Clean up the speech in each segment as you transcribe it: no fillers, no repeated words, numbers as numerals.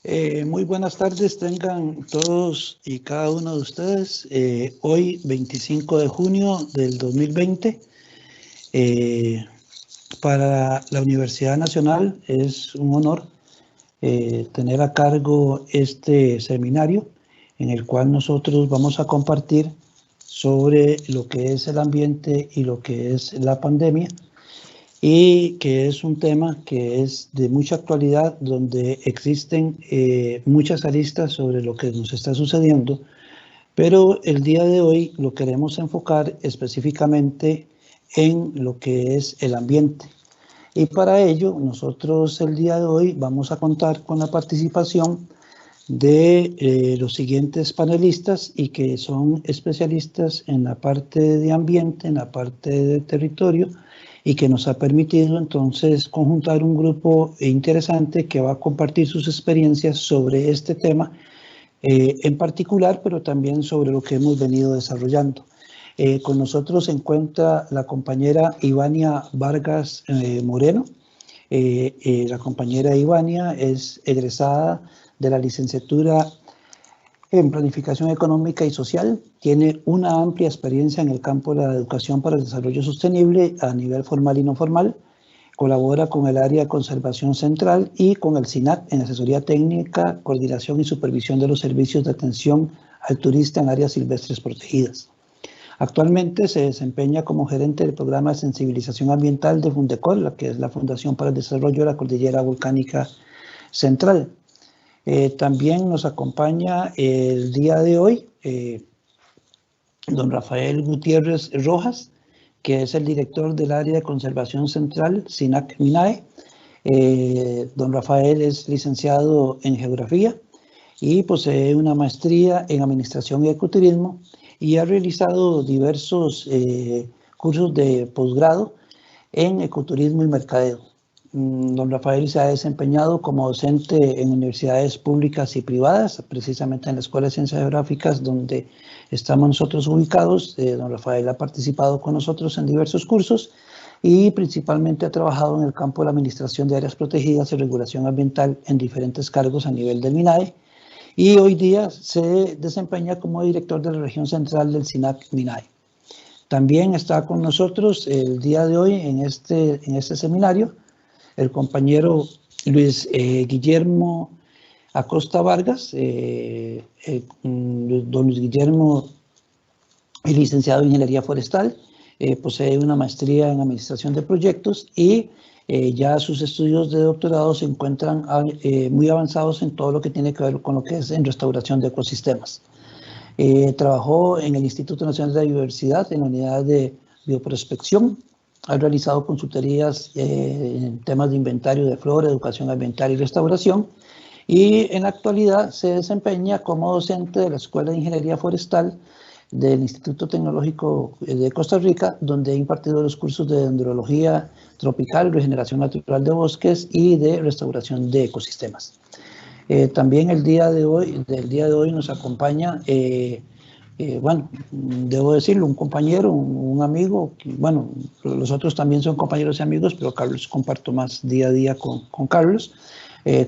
Muy buenas tardes, tengan todos y cada uno de ustedes. Hoy, 25 de junio del 2020, para la Universidad Nacional es un honor tener a cargo este seminario en el cual nosotros vamos a compartir sobre lo que es el ambiente y lo que es la pandemia, y que es un tema que es de mucha actualidad, donde existen muchas aristas sobre lo que nos está sucediendo, pero el día de hoy lo queremos enfocar específicamente en lo que es el ambiente. Y para ello, nosotros el día de hoy vamos a contar con la participación de los siguientes panelistas, y que son especialistas en la parte de ambiente, en la parte de territorio, y que nos ha permitido entonces conjuntar un grupo interesante que va a compartir sus experiencias sobre este tema en particular, pero también sobre lo que hemos venido desarrollando. Con nosotros se encuentra la compañera Ivania Vargas Moreno. La compañera Ivania es egresada de la licenciatura en Planificación Económica y Social. Tiene una amplia experiencia en el campo de la educación para el desarrollo sostenible a nivel formal y no formal. Colabora con el área de conservación central y con el SINAC en asesoría técnica, coordinación y supervisión de los servicios de atención al turista en áreas silvestres protegidas. Actualmente se desempeña como gerente del programa de sensibilización ambiental de Fundecol, la que es la Fundación para el Desarrollo de la Cordillera Volcánica Central. También nos acompaña el día de hoy don Rafael Gutiérrez Rojas, que es el director del área de conservación central, SINAC-MINAE. Don Rafael es licenciado en geografía y posee una maestría en administración y ecoturismo, y ha realizado diversos cursos de posgrado en ecoturismo y mercadeo. Don Rafael se ha desempeñado como docente en universidades públicas y privadas, precisamente en la Escuela de Ciencias Geográficas, donde estamos nosotros ubicados. Don Rafael ha participado con nosotros en diversos cursos y principalmente ha trabajado en el campo de la administración de áreas protegidas y regulación ambiental en diferentes cargos a nivel del MINAE, y hoy día se desempeña como director de la región central del SINAC-MINAE. También está con nosotros el día de hoy en este seminario el compañero Luis Guillermo Acosta Vargas. Don Luis Guillermo es licenciado en Ingeniería Forestal, posee una maestría en Administración de Proyectos, y ya sus estudios de doctorado se encuentran muy avanzados en todo lo que tiene que ver con lo que es en restauración de ecosistemas. Trabajó en el Instituto Nacional de la Biodiversidad en la unidad de bioprospección. Ha realizado consultorías en temas de inventario de flora, educación ambiental y restauración, y en la actualidad se desempeña como docente de la Escuela de Ingeniería Forestal del Instituto Tecnológico de Costa Rica, donde ha impartido los cursos de dendrología tropical, regeneración natural de bosques y de restauración de ecosistemas. También del día de hoy nos acompaña, bueno, debo decirlo, un compañero, un amigo, bueno, los otros también son compañeros y amigos, pero Carlos, comparto más día a día con Carlos,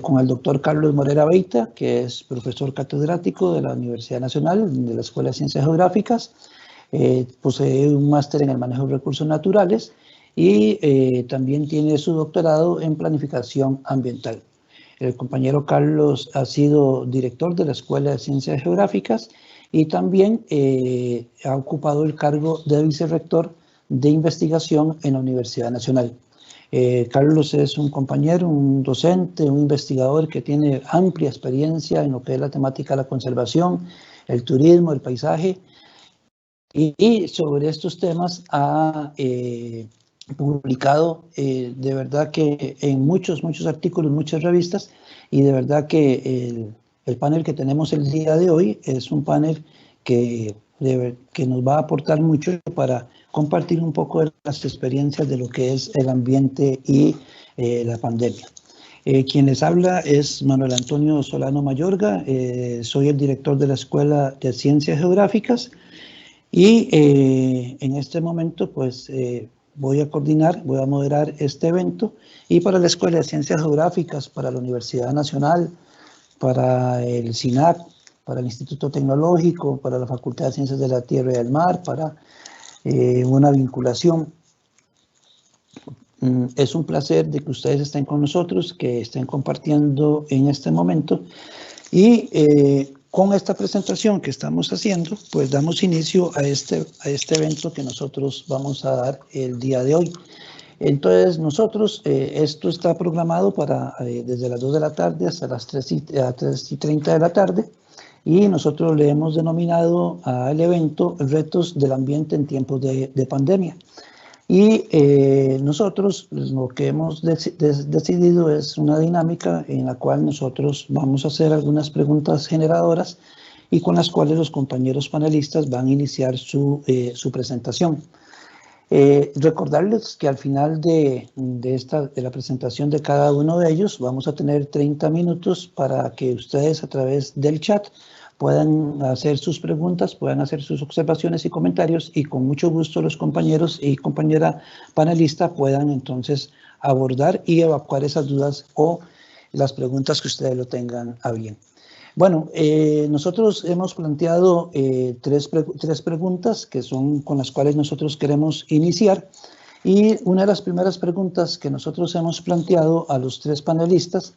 con el doctor Carlos Morera Beita, que es profesor catedrático de la Universidad Nacional, de la Escuela de Ciencias Geográficas. Posee un máster en el manejo de recursos naturales y también tiene su doctorado en planificación ambiental. El compañero Carlos ha sido director de la Escuela de Ciencias Geográficas y también ha ocupado el cargo de vicerrector de investigación en la Universidad Nacional. Carlos es un compañero, un docente, un investigador que tiene amplia experiencia en lo que es la temática de la conservación, el turismo, el paisaje, y sobre estos temas ha publicado de verdad que en muchos artículos, muchas revistas, y de verdad que el panel que tenemos el día de hoy es un panel que nos va a aportar mucho para compartir un poco de las experiencias de lo que es el ambiente y la pandemia. Quien les habla es Manuel Antonio Solano Mayorga. Soy el director de la Escuela de Ciencias Geográficas, y en este momento pues voy a moderar este evento, y para la Escuela de Ciencias Geográficas, para la Universidad Nacional, para el SINAC, para el Instituto Tecnológico, para la Facultad de Ciencias de la Tierra y del Mar, para una vinculación. Es un placer de que ustedes estén con nosotros, que estén compartiendo en este momento y con esta presentación que estamos haciendo, pues damos inicio a este evento que nosotros vamos a dar el día de hoy. Entonces nosotros, esto está programado para desde las 2 de la tarde hasta las 3:30 de la tarde y nosotros le hemos denominado al evento Retos del Ambiente en Tiempos de Pandemia. Y nosotros lo que hemos decidido es una dinámica en la cual nosotros vamos a hacer algunas preguntas generadoras y con las cuales los compañeros panelistas van a iniciar su presentación. Recordarles que al final de la presentación de cada uno de ellos vamos a tener 30 minutos para que ustedes a través del chat puedan hacer sus preguntas, puedan hacer sus observaciones y comentarios y con mucho gusto los compañeros y compañera panelista puedan entonces abordar y evacuar esas dudas o las preguntas que ustedes lo tengan a bien. Bueno, nosotros hemos planteado tres preguntas que son con las cuales nosotros queremos iniciar y una de las primeras preguntas que nosotros hemos planteado a los tres panelistas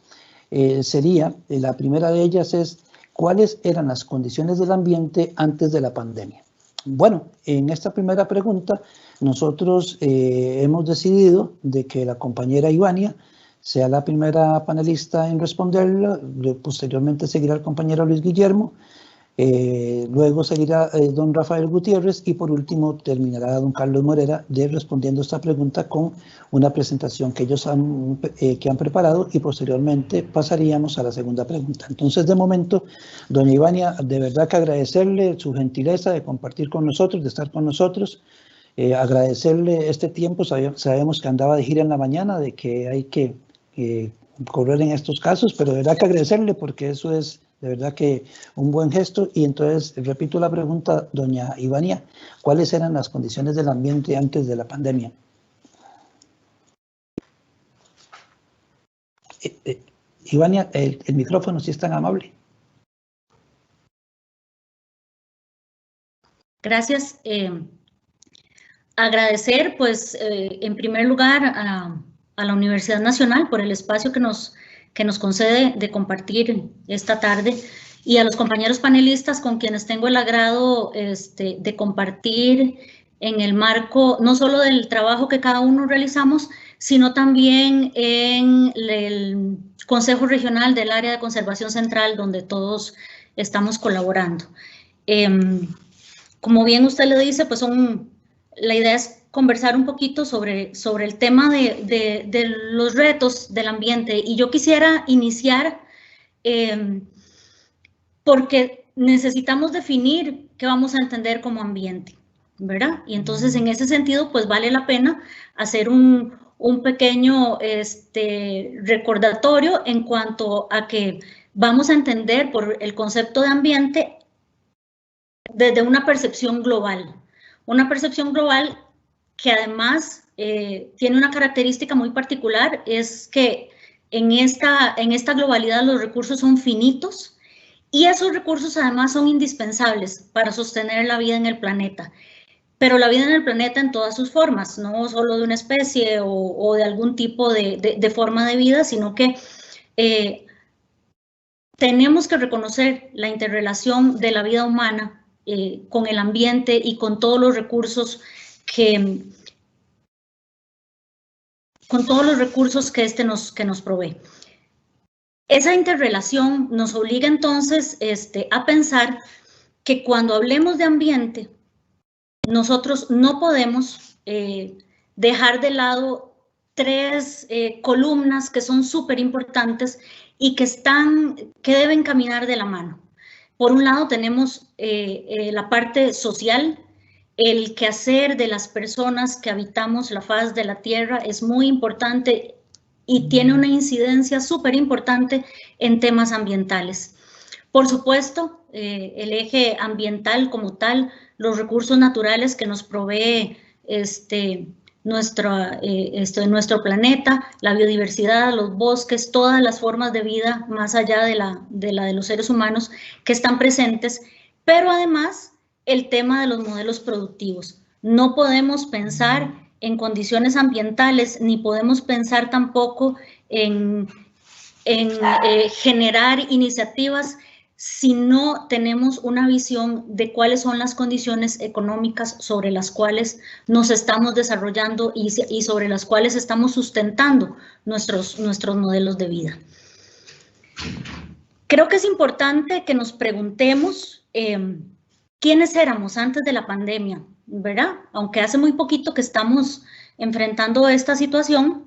sería, la primera de ellas es, ¿cuáles eran las condiciones del ambiente antes de la pandemia? Bueno, en esta primera pregunta nosotros hemos decidido de que la compañera Ivania sea la primera panelista en responderla, posteriormente seguirá el compañero Luis Guillermo, luego seguirá don Rafael Gutiérrez y por último terminará don Carlos Morera respondiendo esta pregunta con una presentación que ellos han preparado y posteriormente pasaríamos a la segunda pregunta. Entonces, de momento, doña Ivania, de verdad que agradecerle su gentileza de compartir con nosotros, de estar con nosotros, agradecerle este tiempo, sabemos que andaba de gira en la mañana, de que hay que correr en estos casos, pero de verdad que agradecerle porque eso es de verdad que un buen gesto. Y entonces repito la pregunta, doña Ivania, ¿cuáles eran las condiciones del ambiente antes de la pandemia? Ivania, el micrófono, si es tan amable. Gracias. Agradecer, pues, en primer lugar a la Universidad Nacional por el espacio que nos concede de compartir esta tarde y a los compañeros panelistas con quienes tengo el agrado de compartir en el marco no solo del trabajo que cada uno realizamos, sino también en el Consejo Regional del Área de Conservación Central, donde todos estamos colaborando. Como bien usted le dice, pues la idea es conversar un poquito sobre el tema de los retos del ambiente. Y yo quisiera iniciar porque necesitamos definir qué vamos a entender como ambiente, ¿verdad? Y entonces, en ese sentido, pues vale la pena hacer un pequeño recordatorio en cuanto a que vamos a entender por el concepto de ambiente desde una percepción global. Una percepción global que además tiene una característica muy particular, es que en esta globalidad los recursos son finitos y esos recursos además son indispensables para sostener la vida en el planeta. Pero la vida en el planeta en todas sus formas, no solo de una especie o de algún tipo de forma de vida, sino que tenemos que reconocer la interrelación de la vida humana con el ambiente y con todos los recursos que nos provee. Esa interrelación nos obliga entonces a pensar que cuando hablemos de ambiente, nosotros no podemos dejar de lado tres columnas que son súper importantes y que deben caminar de la mano. Por un lado tenemos la parte social. El quehacer de las personas que habitamos la faz de la Tierra es muy importante y tiene una incidencia súper importante en temas ambientales. Por supuesto, el eje ambiental como tal, los recursos naturales que nos provee nuestro planeta, la biodiversidad, los bosques, todas las formas de vida más allá de la de los seres humanos que están presentes, pero además el tema de los modelos productivos. No podemos pensar en condiciones ambientales, ni podemos pensar tampoco en generar iniciativas si no tenemos una visión de cuáles son las condiciones económicas sobre las cuales nos estamos desarrollando y sobre las cuales estamos sustentando nuestros modelos de vida. Creo que es importante que nos preguntemos quiénes éramos antes de la pandemia, ¿verdad? Aunque hace muy poquito que estamos enfrentando esta situación,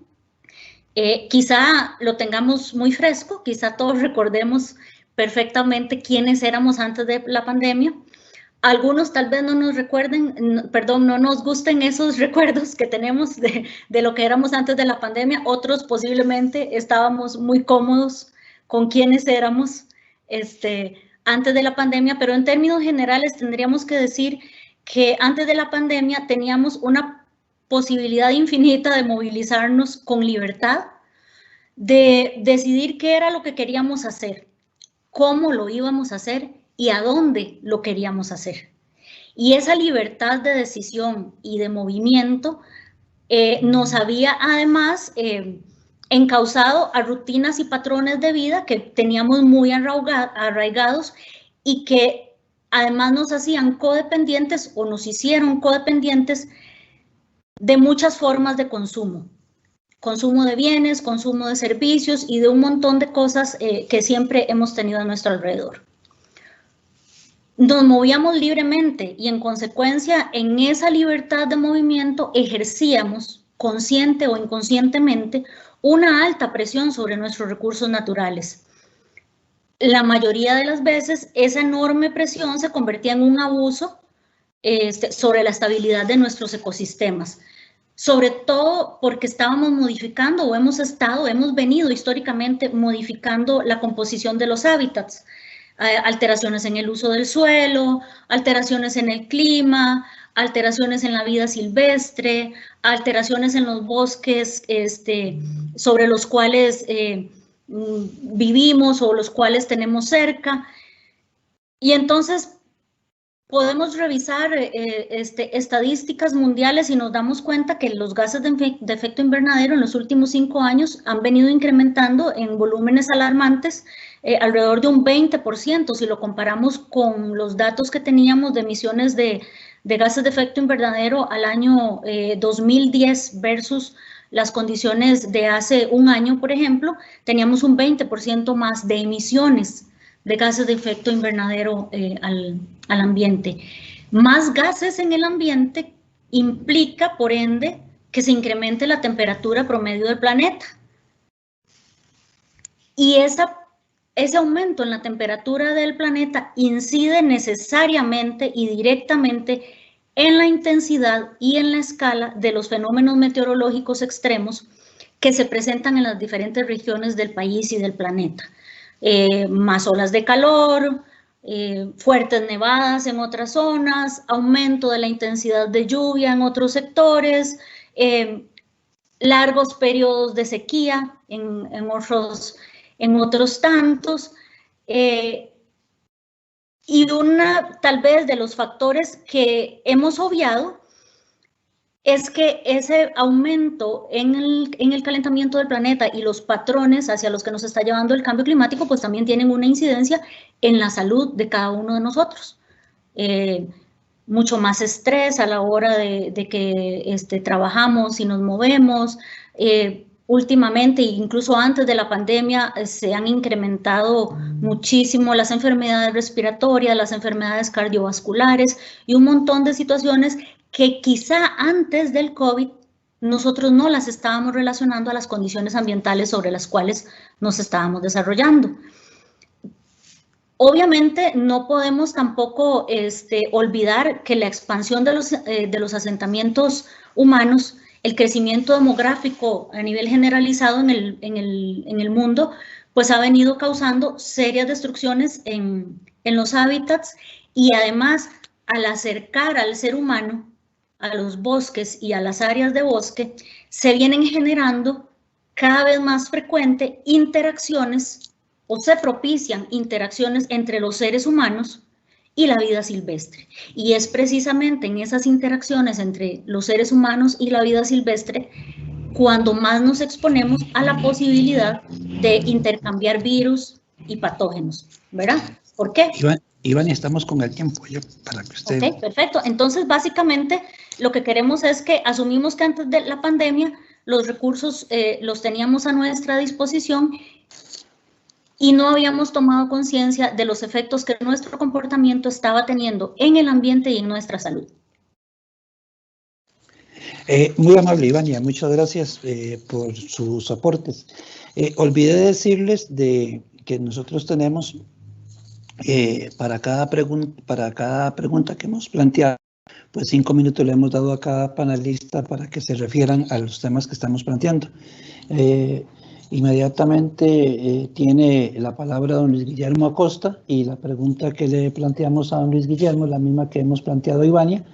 quizá lo tengamos muy fresco, quizá todos recordemos perfectamente quiénes éramos antes de la pandemia. Algunos tal vez no nos recuerden, perdón, no nos gusten esos recuerdos que tenemos de lo que éramos antes de la pandemia. Otros posiblemente estábamos muy cómodos con quiénes éramos antes de la pandemia, pero en términos generales tendríamos que decir que antes de la pandemia teníamos una posibilidad infinita de movilizarnos con libertad, de decidir qué era lo que queríamos hacer, cómo lo íbamos a hacer y a dónde lo queríamos hacer. Y esa libertad de decisión y de movimiento nos había además encauzado a rutinas y patrones de vida que teníamos muy arraigados y que además nos hacían codependientes o nos hicieron codependientes de muchas formas de consumo. Consumo de bienes, consumo de servicios y de un montón de cosas que siempre hemos tenido a nuestro alrededor. Nos movíamos libremente y en consecuencia en esa libertad de movimiento ejercíamos consciente o inconscientemente una alta presión sobre nuestros recursos naturales. La mayoría de las veces esa enorme presión se convertía en un abuso sobre la estabilidad de nuestros ecosistemas. Sobre todo porque estábamos modificando o hemos venido históricamente modificando la composición de los hábitats, alteraciones en el uso del suelo, alteraciones en el clima, alteraciones en la vida silvestre, alteraciones en los bosques sobre los cuales vivimos o los cuales tenemos cerca. Y entonces podemos revisar estadísticas mundiales y nos damos cuenta que los gases de efecto invernadero en los últimos 5 años han venido incrementando en volúmenes alarmantes, alrededor de un 20%, si lo comparamos con los datos que teníamos de emisiones de gases de efecto invernadero al año 2010 versus las condiciones de hace un año, por ejemplo, teníamos un 20% más de emisiones de gases de efecto invernadero al ambiente. Más gases en el ambiente implica, por ende, que se incremente la temperatura promedio del planeta. Y ese aumento en la temperatura del planeta incide necesariamente y directamente en la intensidad y en la escala de los fenómenos meteorológicos extremos que se presentan en las diferentes regiones del país y del planeta. Más olas de calor, fuertes nevadas en otras zonas, aumento de la intensidad de lluvia en otros sectores, largos periodos de sequía en otros tantos, y tal vez de los factores que hemos obviado es que ese aumento en el calentamiento del planeta y los patrones hacia los que nos está llevando el cambio climático, pues también tienen una incidencia en la salud de cada uno de nosotros. Mucho más estrés a la hora de que trabajamos y nos movemos. Últimamente, incluso antes de la pandemia, se han incrementado muchísimo las enfermedades respiratorias, las enfermedades cardiovasculares y un montón de situaciones que quizá antes del COVID nosotros no las estábamos relacionando a las condiciones ambientales sobre las cuales nos estábamos desarrollando. Obviamente no podemos tampoco olvidar que la expansión de los asentamientos humanos, el crecimiento demográfico a nivel generalizado en el mundo, pues ha venido causando serias destrucciones en los hábitats y además al acercar al ser humano a los bosques y a las áreas de bosque, se vienen generando cada vez más frecuente interacciones o se propician interacciones entre los seres humanos y la vida silvestre. Y es precisamente en esas interacciones entre los seres humanos y la vida silvestre cuando más nos exponemos a la posibilidad de intercambiar virus y patógenos, ¿verdad? ¿Por qué? Iván, estamos con el tiempo, para que usted... Ok, perfecto. Entonces, básicamente, lo que queremos es que asumimos que antes de la pandemia los recursos los teníamos a nuestra disposición y no habíamos tomado conciencia de los efectos que nuestro comportamiento estaba teniendo en el ambiente y en nuestra salud. Muy amable, Ivania, muchas gracias por sus aportes. Olvidé decirles que nosotros tenemos para cada pregunta que hemos planteado, pues 5 minutos le hemos dado a cada panelista para que se refieran a los temas que estamos planteando. Inmediatamente tiene la palabra don Luis Guillermo Acosta y la pregunta que le planteamos a don Luis Guillermo es la misma que hemos planteado a Ivania,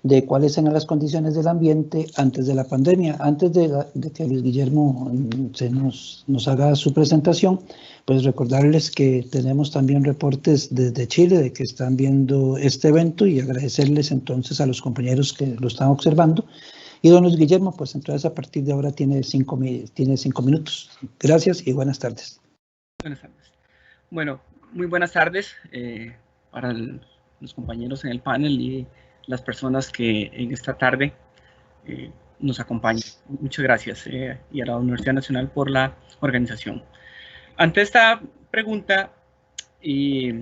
de cuáles eran las condiciones del ambiente antes de la pandemia. Antes de que Luis Guillermo nos haga su presentación, pues recordarles que tenemos también reportes desde Chile de que están viendo este evento y agradecerles entonces a los compañeros que lo están observando. Y don Luis Guillermo, pues entonces a partir de ahora tiene 5 minutos. Gracias y buenas tardes. Buenas tardes. Bueno, muy buenas tardes para los compañeros en el panel y las personas que en esta tarde nos acompañan. Muchas gracias y a la Universidad Nacional por la organización. Ante esta pregunta y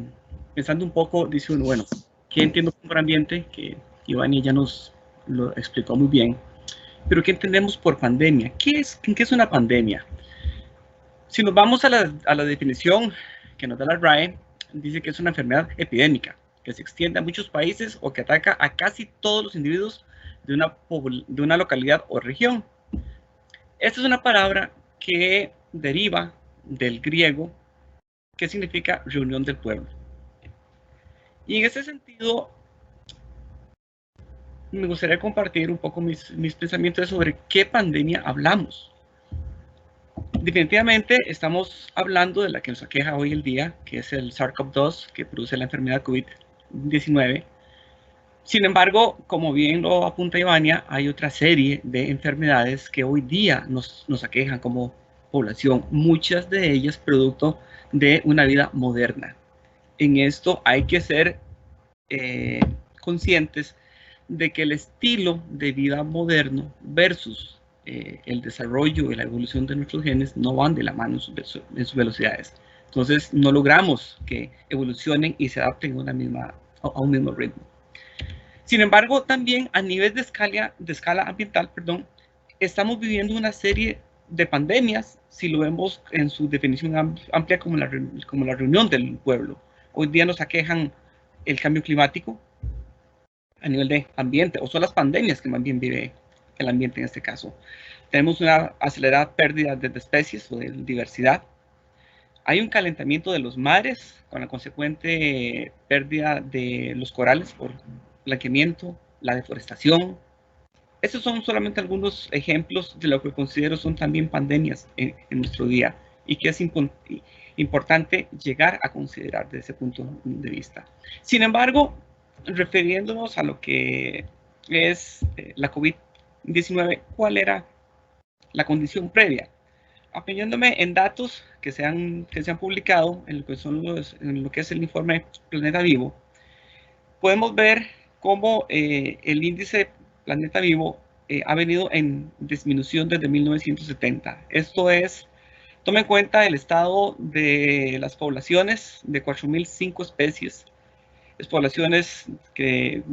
pensando un poco, dice uno, bueno, ¿qué entiendo por ambiente? Que Iván ya nos lo explicó muy bien. Pero ¿qué entendemos por pandemia? ¿Qué es una pandemia? Si nos vamos a la definición que nos da la RAE, dice que es una enfermedad epidémica que se extiende a muchos países o que ataca a casi todos los individuos de una localidad o región. Esta es una palabra que deriva del griego, que significa reunión del pueblo. Y en ese sentido, me gustaría compartir un poco mis pensamientos sobre qué pandemia hablamos. Definitivamente estamos hablando de la que nos aqueja hoy el día, que es el SARS-CoV-2, que produce la enfermedad COVID-19. Sin embargo, como bien lo apunta Ivania, hay otra serie de enfermedades que hoy día nos aquejan como población, muchas de ellas producto de una vida moderna. En esto hay que ser conscientes de que el estilo de vida moderno versus el desarrollo y la evolución de nuestros genes no van de la mano en sus velocidades. Entonces no logramos que evolucionen y se adapten a un mismo ritmo. Sin embargo, también a nivel de escala ambiental, estamos viviendo una serie de pandemias, si lo vemos en su definición amplia como la reunión del pueblo. Hoy día nos aquejan el cambio climático a nivel de ambiente, o son las pandemias que más bien vive el ambiente en este caso. Tenemos una acelerada pérdida de especies o de diversidad. Hay un calentamiento de los mares con la consecuente pérdida de los corales por blanqueamiento, la deforestación. Estos son solamente algunos ejemplos de lo que considero son también pandemias en nuestro día y que es importante llegar a considerar desde ese punto de vista. Sin embargo, refiriéndonos a lo que es la COVID-19, ¿cuál era la condición previa? Apoyándome en datos que se han publicado en lo que es el informe Planeta Vivo, podemos ver cómo el índice Planeta Vivo ha venido en disminución desde 1970. Esto es, toma en cuenta el estado de las poblaciones de 4.005 especies, es poblaciones que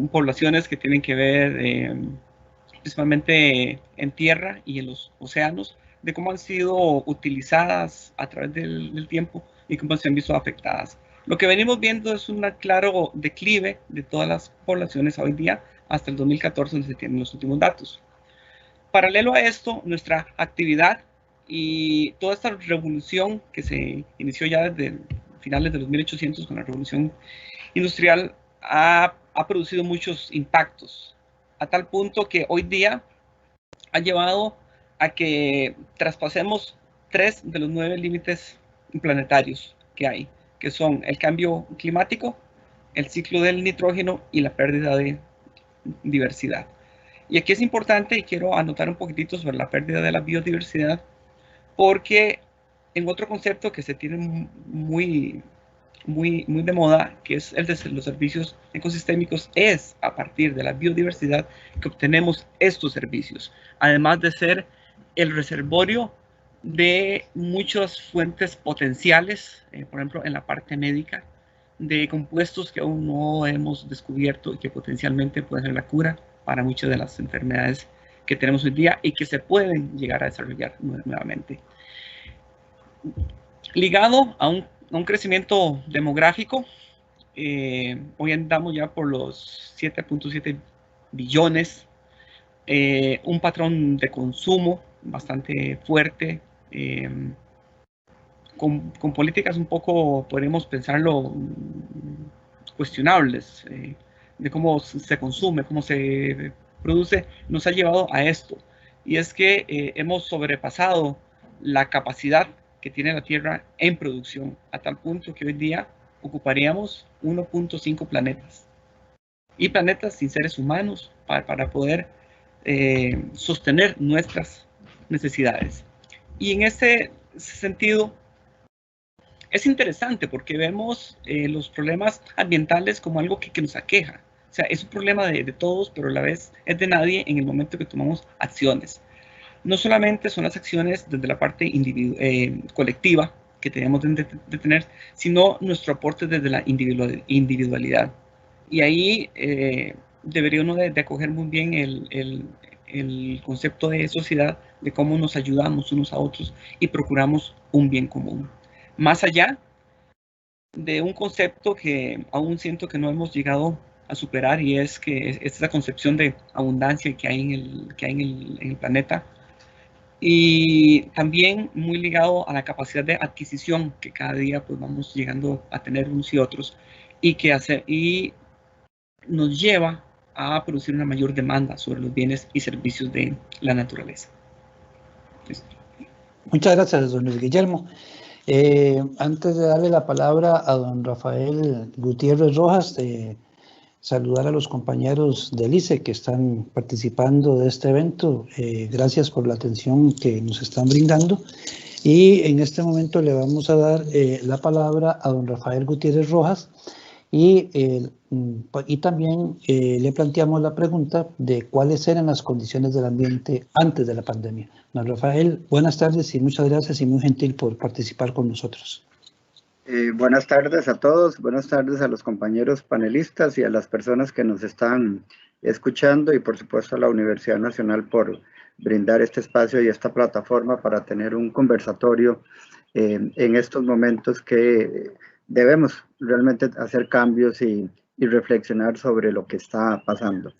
tienen que ver principalmente en tierra y en los océanos, de cómo han sido utilizadas a través del tiempo y cómo se han visto afectadas. Lo que venimos viendo es un claro declive de todas las poblaciones hoy día hasta el 2014, donde se tienen los últimos datos. Paralelo a esto, nuestra actividad y toda esta revolución que se inició ya desde finales de los 1800 con la revolución industrial ha producido muchos impactos. a tal punto que hoy día ha llevado a que traspasemos 3 de los 9 límites planetarios que hay, que son el cambio climático, el ciclo del nitrógeno y la pérdida de diversidad. Y aquí es importante, y quiero anotar un poquitito sobre la pérdida de la biodiversidad, porque en otro concepto que se tiene muy de moda, que es el de los servicios ecosistémicos, es a partir de la biodiversidad que obtenemos estos servicios, además de ser el reservorio de muchas fuentes potenciales, por ejemplo, en la parte médica, de compuestos que aún no hemos descubierto y que potencialmente pueden ser la cura para muchas de las enfermedades que tenemos hoy día y que se pueden llegar a desarrollar nuevamente. Ligado a un crecimiento demográfico, hoy andamos ya por los 7.7 billones, un patrón de consumo bastante fuerte, con políticas un poco, podríamos pensarlo, cuestionables, de cómo se consume, cómo se produce, nos ha llevado a esto. Y es que hemos sobrepasado la capacidad que tiene la Tierra en producción, a tal punto que hoy día ocuparíamos 1.5 planetas. Y planetas sin seres humanos para poder sostener nuestras necesidades. Y en ese sentido, es interesante porque vemos los problemas ambientales como algo que nos aqueja. O sea, es un problema de todos, pero a la vez es de nadie en el momento que tomamos acciones. No solamente son las acciones desde la parte colectiva que tenemos de tener, sino nuestro aporte desde la individualidad. Y ahí debería uno de acoger muy bien el concepto de sociedad, de cómo nos ayudamos unos a otros y procuramos un bien común. Más allá de un concepto que aún siento que no hemos llegado a superar, y es que es esa concepción de abundancia que hay en el planeta, y también muy ligado a la capacidad de adquisición que cada día pues vamos llegando a tener unos y otros, y nos lleva a producir una mayor demanda sobre los bienes y servicios de la naturaleza. Muchas gracias, don Luis Guillermo. Antes de darle la palabra a don Rafael Gutiérrez Rojas, saludar a los compañeros del ICE que están participando de este evento. Gracias por la atención que nos están brindando. Y en este momento le vamos a dar la palabra a don Rafael Gutiérrez Rojas y también le planteamos la pregunta de cuáles eran las condiciones del ambiente antes de la pandemia. Don Rafael, buenas tardes y muchas gracias y muy gentil por participar con nosotros. Buenas tardes a todos, buenas tardes a los compañeros panelistas y a las personas que nos están escuchando, y por supuesto a la Universidad Nacional por brindar este espacio y esta plataforma para tener un conversatorio en estos momentos que debemos realmente hacer cambios y reflexionar sobre lo que está pasando.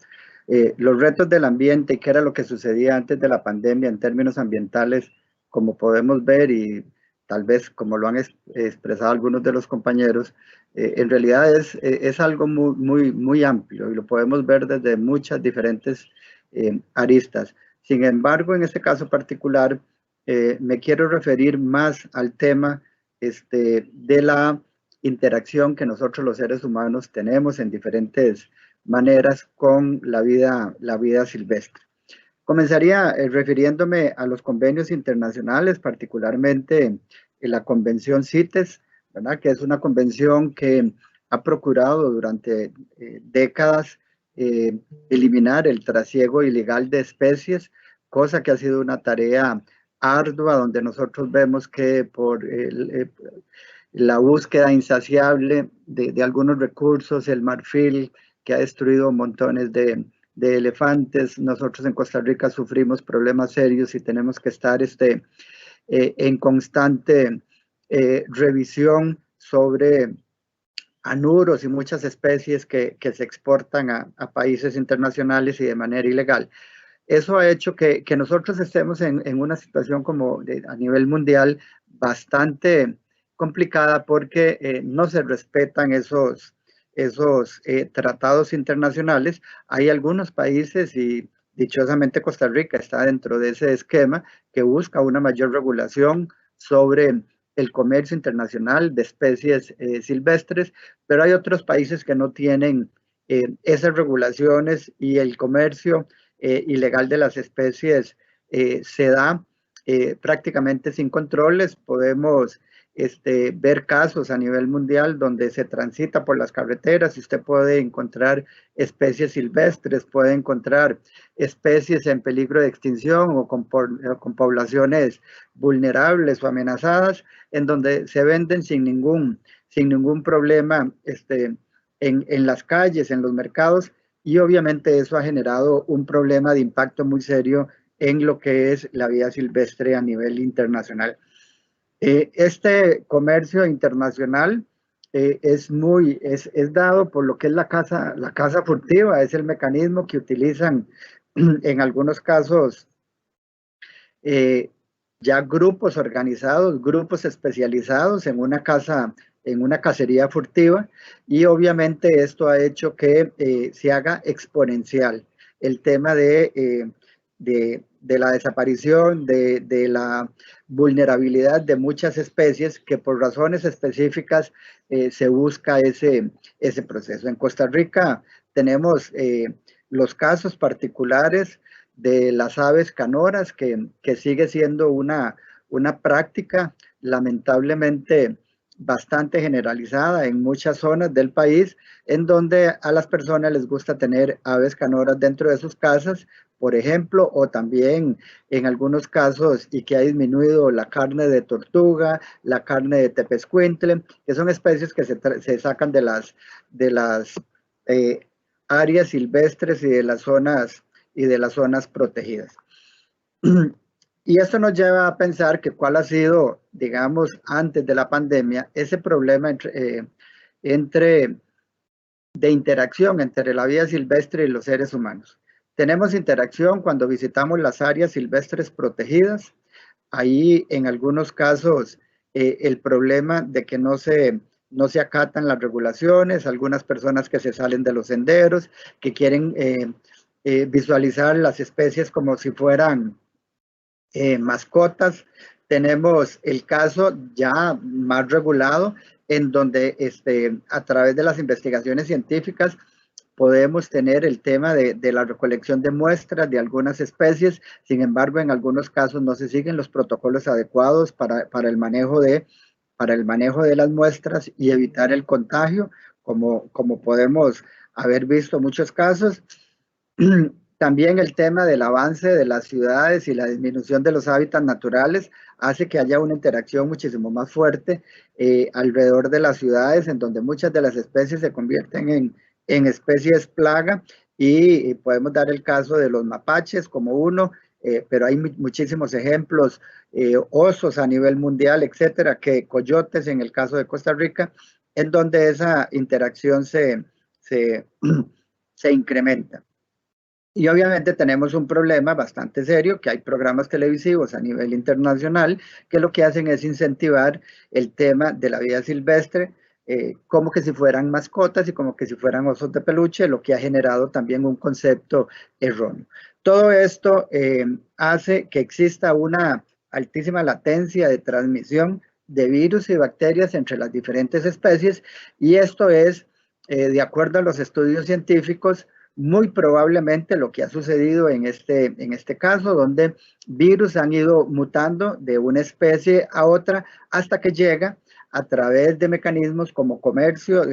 Los retos del ambiente y qué era lo que sucedía antes de la pandemia en términos ambientales, como podemos ver y tal vez como lo han expresado algunos de los compañeros, en realidad es algo muy amplio y lo podemos ver desde muchas diferentes aristas. Sin embargo, en este caso particular, me quiero referir más al tema de la interacción que nosotros los seres humanos tenemos en diferentes maneras con la vida silvestre. Comenzaría refiriéndome a los convenios internacionales, particularmente en la convención CITES, ¿verdad? Que es una convención que ha procurado durante décadas eliminar el trasiego ilegal de especies, cosa que ha sido una tarea ardua, donde nosotros vemos que por la búsqueda insaciable de algunos recursos, el marfil que ha destruido montones de elefantes. Nosotros en Costa Rica sufrimos problemas serios y tenemos que estar en constante revisión sobre anuros y muchas especies que se exportan a países internacionales y de manera ilegal. Eso ha hecho que nosotros estemos en una situación como a nivel mundial bastante complicada, porque no se respetan esos esos tratados internacionales. Hay algunos países, y dichosamente Costa Rica está dentro de ese esquema, que busca una mayor regulación sobre el comercio internacional de especies silvestres, pero hay otros países que no tienen esas regulaciones, y el comercio ilegal de las especies se da prácticamente sin controles. Podemos ver casos a nivel mundial donde se transita por las carreteras y usted puede encontrar especies silvestres, puede encontrar especies en peligro de extinción o con poblaciones vulnerables o amenazadas, en donde se venden sin ningún problema en las calles, en los mercados, y obviamente eso ha generado un problema de impacto muy serio en lo que es la vida silvestre a nivel internacional. Este comercio internacional es dado por lo que es la caza furtiva. Es el mecanismo que utilizan en algunos casos ya grupos organizados, grupos especializados en una cacería furtiva, y obviamente esto ha hecho que se haga exponencial el tema de la desaparición, de la vulnerabilidad de muchas especies, que por razones específicas se busca ese proceso. En Costa Rica tenemos los casos particulares de las aves canoras, que sigue siendo una práctica lamentablemente bastante generalizada en muchas zonas del país, en donde a las personas les gusta tener aves canoras dentro de sus casas, por ejemplo, o también en algunos casos, y que ha disminuido, la carne de tortuga, la carne de tepezcuintle, que son especies que se sacan de las áreas silvestres y de las zonas protegidas. Y esto nos lleva a pensar que cuál ha sido, digamos, antes de la pandemia, ese problema de interacción entre la vida silvestre y los seres humanos. Tenemos interacción cuando visitamos las áreas silvestres protegidas. Ahí, en algunos casos, el problema de que no se acatan las regulaciones, algunas personas que se salen de los senderos, que quieren visualizar las especies como si fueran mascotas. Tenemos el caso ya más regulado, en donde a través de las investigaciones científicas podemos tener el tema de la recolección de muestras de algunas especies. Sin embargo, en algunos casos no se siguen los protocolos adecuados para el manejo de las muestras y evitar el contagio, como podemos haber visto muchos casos. También el tema del avance de las ciudades y la disminución de los hábitats naturales hace que haya una interacción muchísimo más fuerte alrededor de las ciudades, en donde muchas de las especies se convierten en especies plaga, y podemos dar el caso de los mapaches como uno, pero hay muchísimos ejemplos, osos a nivel mundial, etcétera, que coyotes en el caso de Costa Rica, en donde esa interacción se incrementa. Y obviamente tenemos un problema bastante serio, que hay programas televisivos a nivel internacional que lo que hacen es incentivar el tema de la vida silvestre, como que si fueran mascotas y como que si fueran osos de peluche, lo que ha generado también un concepto erróneo. Todo esto hace que exista una altísima latencia de transmisión de virus y bacterias entre las diferentes especies, y esto es, de acuerdo a los estudios científicos, muy probablemente lo que ha sucedido en este caso, donde virus han ido mutando de una especie a otra hasta que llega a través de mecanismos como comercios,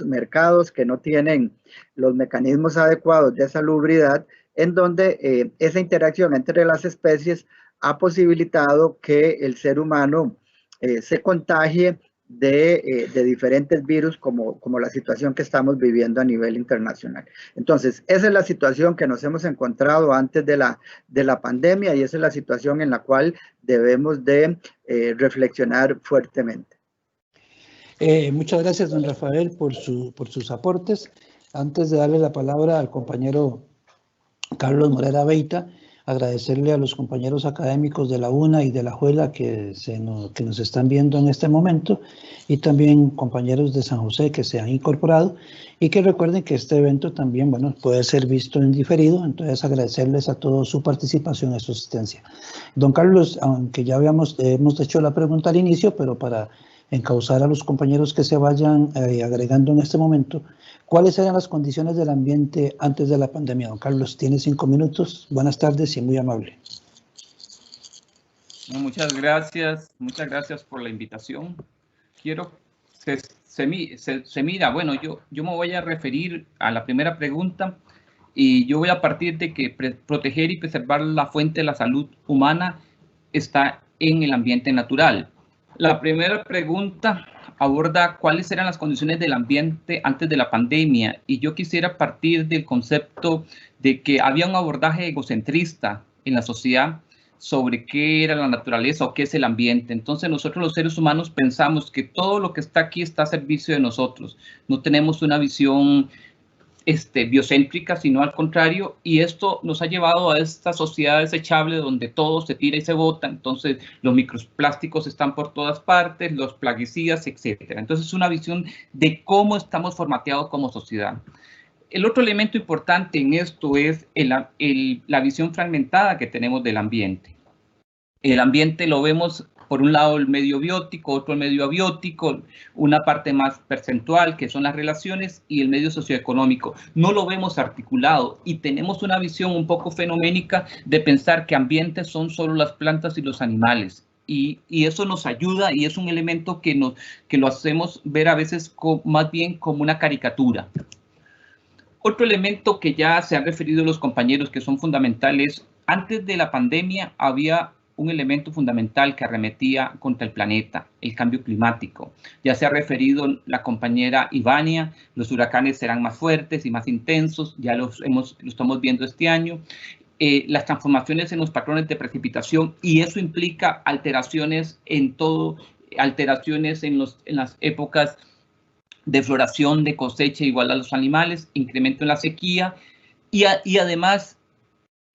mercados que no tienen los mecanismos adecuados de salubridad, en donde esa interacción entre las especies ha posibilitado que el ser humano se contagie de diferentes virus, como la situación que estamos viviendo a nivel internacional. Entonces, esa es la situación que nos hemos encontrado antes de la pandemia, y esa es la situación en la cual debemos de reflexionar fuertemente. Muchas gracias, don Rafael, por sus aportes. Antes de darle la palabra al compañero Carlos Morera Beita, agradecerle a los compañeros académicos de la UNA y de la JUELA que nos están viendo en este momento, y también compañeros de San José que se han incorporado, y que recuerden que este evento también, bueno, puede ser visto en diferido, entonces agradecerles a todos su participación y su asistencia. Don Carlos, aunque ya hemos hecho la pregunta al inicio, pero para encauzar a los compañeros que se vayan agregando en este momento, ¿cuáles eran las condiciones del ambiente antes de la pandemia? Don Carlos, tiene 5 minutos. Buenas tardes y muy amable. Muchas gracias por la invitación. Se mira, bueno, yo me voy a referir a la primera pregunta y yo voy a partir de que proteger y preservar la fuente de la salud humana está en el ambiente natural. La primera pregunta aborda cuáles eran las condiciones del ambiente antes de la pandemia, y yo quisiera partir del concepto de que había un abordaje egocentrista en la sociedad sobre qué era la naturaleza o qué es el ambiente. Entonces nosotros los seres humanos pensamos que todo lo que está aquí está a servicio de nosotros. No tenemos una visión biocéntrica, sino al contrario, y esto nos ha llevado a esta sociedad desechable donde todo se tira y se bota. Entonces los microplásticos están por todas partes, los plaguicidas, etcétera. Entonces es una visión de cómo estamos formateados como sociedad. El otro elemento importante en esto es la visión fragmentada que tenemos del ambiente. El ambiente lo vemos por un lado el medio biótico, otro el medio abiótico, una parte más percentual que son las relaciones y el medio socioeconómico. No lo vemos articulado y tenemos una visión un poco fenoménica de pensar que ambientes son solo las plantas y los animales. Y eso nos ayuda y es un elemento que lo hacemos ver a veces más bien como una caricatura. Otro elemento que ya se han referido los compañeros que son fundamentales, antes de la pandemia había un elemento fundamental que arremetía contra el planeta, el cambio climático. Ya se ha referido la compañera Ivania, los huracanes serán más fuertes y más intensos, ya lo estamos viendo este año. Las transformaciones en los patrones de precipitación, y eso implica alteraciones en todo, alteraciones en las épocas de floración, de cosecha igual a los animales, incremento en la sequía, y además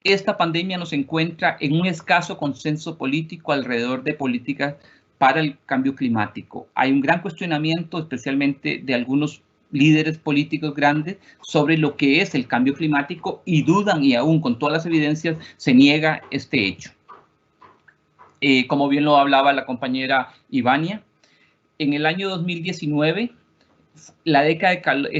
esta pandemia nos encuentra en un escaso consenso político alrededor de políticas para el cambio climático. Hay un gran cuestionamiento, especialmente de algunos líderes políticos grandes, sobre lo que es el cambio climático, y dudan, y aún con todas las evidencias se niega este hecho. Como bien lo hablaba la compañera Ivania, en el año 2019, la década de calor,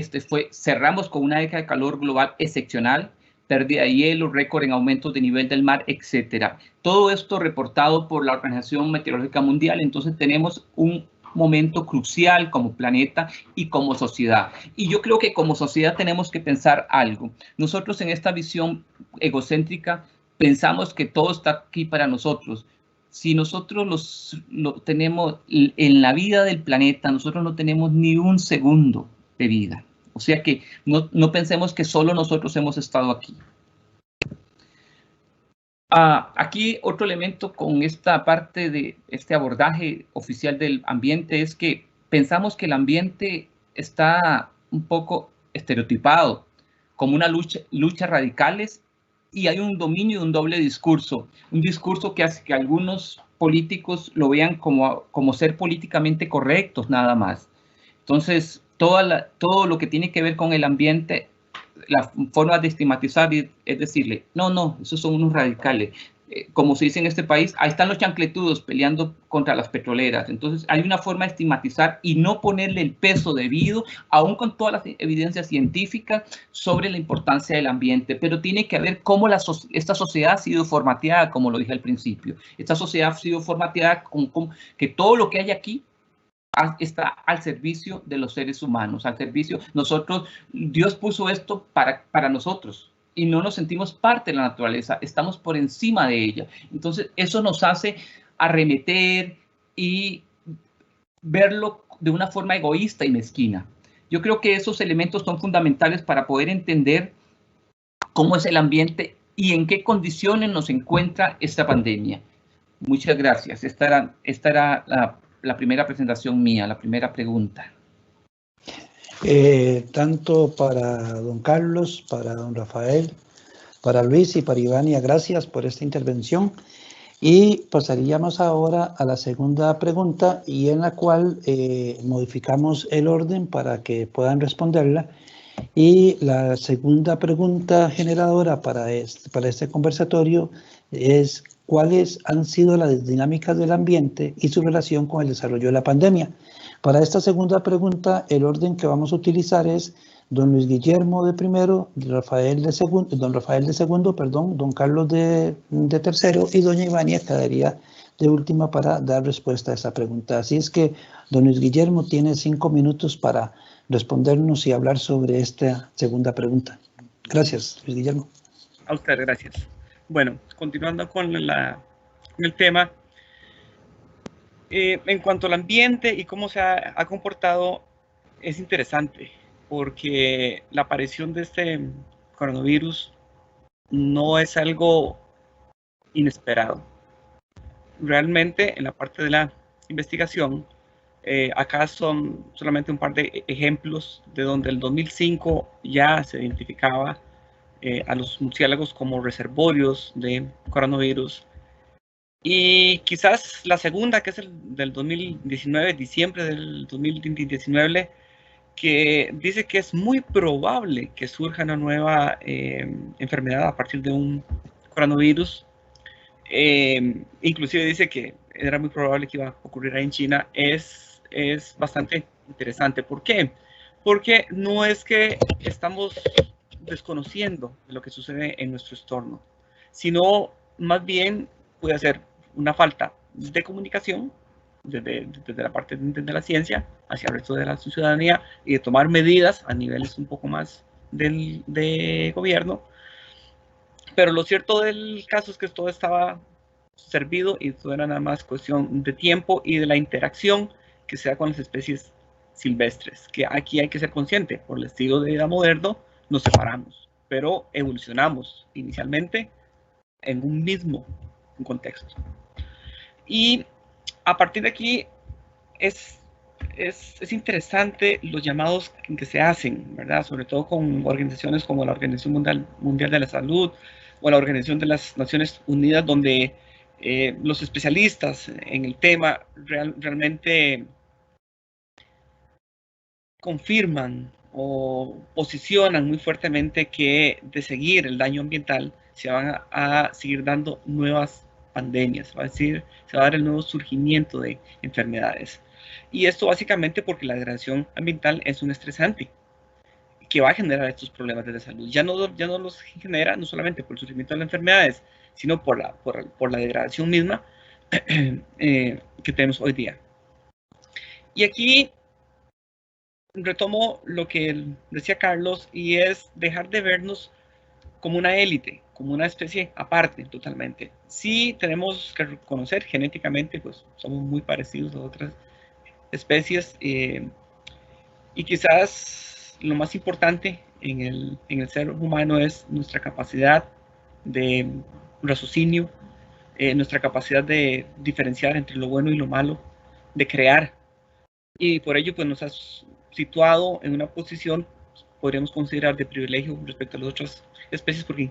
cerramos con una década de calor global excepcional, pérdida de hielo, récord en aumentos de nivel del mar, etcétera. Todo esto reportado por la Organización Meteorológica Mundial. Entonces tenemos un momento crucial como planeta y como sociedad. Y yo creo que como sociedad tenemos que pensar algo. Nosotros en esta visión egocéntrica pensamos que todo está aquí para nosotros. Si nosotros lo tenemos en la vida del planeta, nosotros no tenemos ni un segundo de vida. O sea que no pensemos que solo nosotros hemos estado aquí. Aquí otro elemento con esta parte de este abordaje oficial del ambiente es que pensamos que el ambiente está un poco estereotipado como una lucha radicales, y hay un dominio de un doble discurso, un discurso que hace que algunos políticos lo vean como ser políticamente correctos nada más. Entonces, todo lo que tiene que ver con el ambiente, la forma de estigmatizar es decirle, no, esos son unos radicales. Como se dice en este país, ahí están los chancletudos peleando contra las petroleras. Entonces hay una forma de estigmatizar y no ponerle el peso debido, aún con todas las evidencias científicas, sobre la importancia del ambiente. Pero tiene que ver cómo esta sociedad ha sido formateada, como lo dije al principio. Esta sociedad ha sido formateada con que todo lo que hay aquí está al servicio de los seres humanos, al servicio. Dios puso esto para nosotros y no nos sentimos parte de la naturaleza, estamos por encima de ella. Entonces eso nos hace arremeter y verlo de una forma egoísta y mezquina. Yo creo que esos elementos son fundamentales para poder entender cómo es el ambiente y en qué condiciones nos encuentra esta pandemia. Muchas gracias. Esta era la primera presentación mía, la primera pregunta. Tanto para don Carlos, para don Rafael, Para Luis y para Ivania, gracias por esta intervención. Y pasaríamos ahora a la segunda pregunta, y en la cual modificamos el orden para que puedan responderla. Y la segunda pregunta generadora para este conversatorio es: ¿cuáles han sido las dinámicas del ambiente y su relación con el desarrollo de la pandemia? Para esta segunda pregunta, el orden que vamos a utilizar es don Luis Guillermo de primero, don Rafael de segundo, don Carlos de tercero, y doña Ivania quedaría de última para dar respuesta a esa pregunta. Así es que don Luis Guillermo tiene 5 minutos para respondernos y hablar sobre esta segunda pregunta. Gracias, Luis Guillermo. A usted, gracias. Bueno, continuando con el tema, en cuanto al ambiente y cómo se ha comportado, es interesante, porque la aparición de este coronavirus no es algo inesperado. Realmente, en la parte de la investigación, acá son solamente un par de ejemplos de donde el 2005 ya se identificaba a los murciélagos como reservorios de coronavirus. Y quizás la segunda, que es el del 2019, diciembre del 2019, que dice que es muy probable que surja una nueva enfermedad a partir de un coronavirus. Inclusive dice que era muy probable que iba a ocurrir ahí en China. Es bastante interesante. ¿Por qué? Porque no es que estamos desconociendo lo que sucede en nuestro entorno, sino más bien puede ser una falta de comunicación desde la parte de la ciencia hacia el resto de la ciudadanía y de tomar medidas a niveles un poco más de gobierno. Pero lo cierto del caso es que todo estaba servido y todo era nada más cuestión de tiempo y de la interacción que se da con las especies silvestres, que aquí hay que ser consciente, por el estilo de vida moderno nos separamos, pero evolucionamos inicialmente en un mismo contexto. Y a partir de aquí es interesante los llamados que se hacen, ¿verdad? Sobre todo con organizaciones como la Organización Mundial de la Salud o la Organización de las Naciones Unidas, donde los especialistas en el tema realmente confirman o posicionan muy fuertemente que de seguir el daño ambiental se van a seguir dando nuevas pandemias, se va a dar el nuevo surgimiento de enfermedades. Y esto básicamente porque la degradación ambiental es un estresante que va a generar estos problemas de salud. Ya no los genera no solamente por el surgimiento de las enfermedades, sino por la degradación misma que tenemos hoy día. Y aquí retomo lo que decía Carlos, y es dejar de vernos como una élite, como una especie aparte totalmente. Sí tenemos que reconocer genéticamente, pues somos muy parecidos a otras especies, y quizás lo más importante en el ser humano es nuestra capacidad de raciocinio, nuestra capacidad de diferenciar entre lo bueno y lo malo, de crear, y por ello pues nos ha situado en una posición, podríamos considerar, de privilegio respecto a las otras especies, porque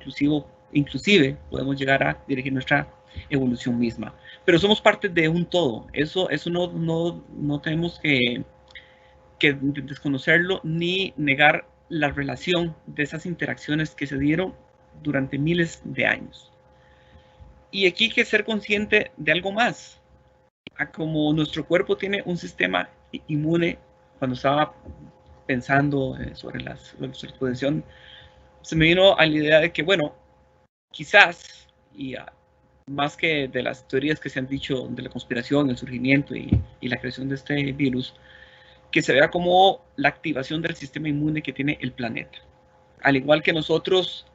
inclusive podemos llegar a dirigir nuestra evolución misma. Pero somos parte de un todo, eso no tenemos que desconocerlo ni negar la relación de esas interacciones que se dieron durante miles de años. Y aquí hay que ser consciente de algo más. Como nuestro cuerpo tiene un sistema inmune, cuando estaba pensando sobre la exposición, se me vino a la idea de que, bueno, quizás, y más que de las teorías que se han dicho de la conspiración, el surgimiento y la creación de este virus, que se vea como la activación del sistema inmune que tiene el planeta. Al igual que nosotros,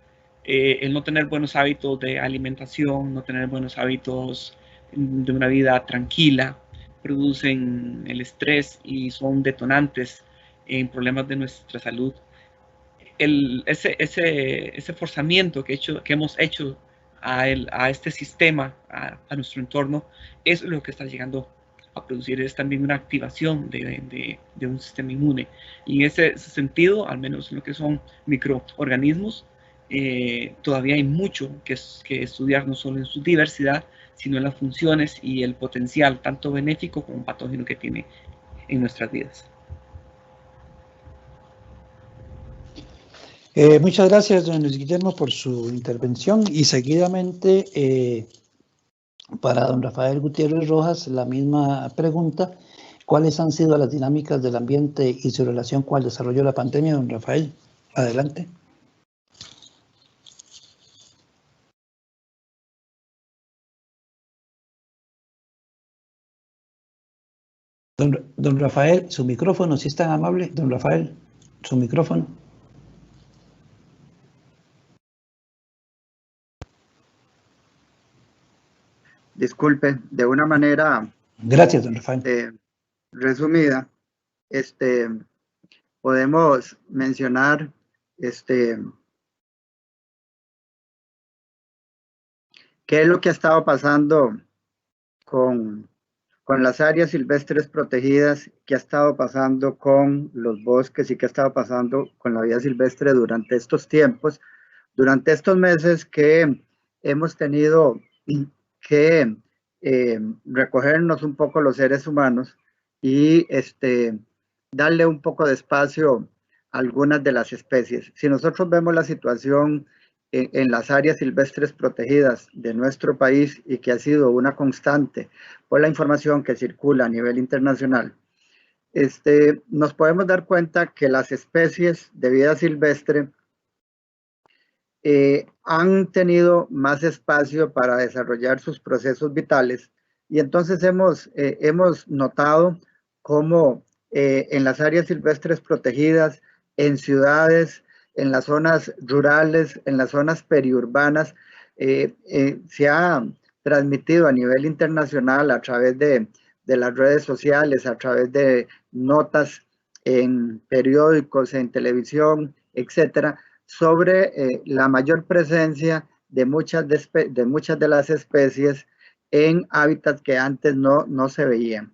el no tener buenos hábitos de alimentación, no tener buenos hábitos de una vida tranquila, producen el estrés y son detonantes en problemas de nuestra salud. Ese forzamiento que hemos hecho a este sistema, a nuestro entorno, es lo que está llegando a producir, es también una activación de un sistema inmune. Y en ese sentido, al menos en lo que son microorganismos, todavía hay mucho que estudiar, no solo en su diversidad, sino en las funciones y el potencial, tanto benéfico como patógeno, que tiene en nuestras vidas. Muchas gracias, don Luis Guillermo, por su intervención, y seguidamente para don Rafael Gutiérrez Rojas la misma pregunta. ¿Cuáles han sido las dinámicas del ambiente y su relación con el desarrollo de la pandemia? Don Rafael, adelante. Don Rafael, su micrófono, si es tan amable. Don Rafael, su micrófono. Disculpe, de una manera Gracias, don Rafael. Resumida, podemos mencionar qué es lo que ha estado pasando con las áreas silvestres protegidas, qué ha estado pasando con los bosques y qué ha estado pasando con la vida silvestre durante estos tiempos, durante estos meses que hemos tenido que recogernos un poco los seres humanos y darle un poco de espacio a algunas de las especies. Si nosotros vemos la situación en las áreas silvestres protegidas de nuestro país, y que ha sido una constante por la información que circula a nivel internacional, nos podemos dar cuenta que las especies de vida silvestre han tenido más espacio para desarrollar sus procesos vitales, y entonces hemos notado cómo en las áreas silvestres protegidas, en ciudades, en las zonas rurales, en las zonas periurbanas, se ha transmitido a nivel internacional a través de las redes sociales, a través de notas en periódicos, en televisión, etcétera, sobre la mayor presencia de muchas de las especies en hábitats que antes no se veían.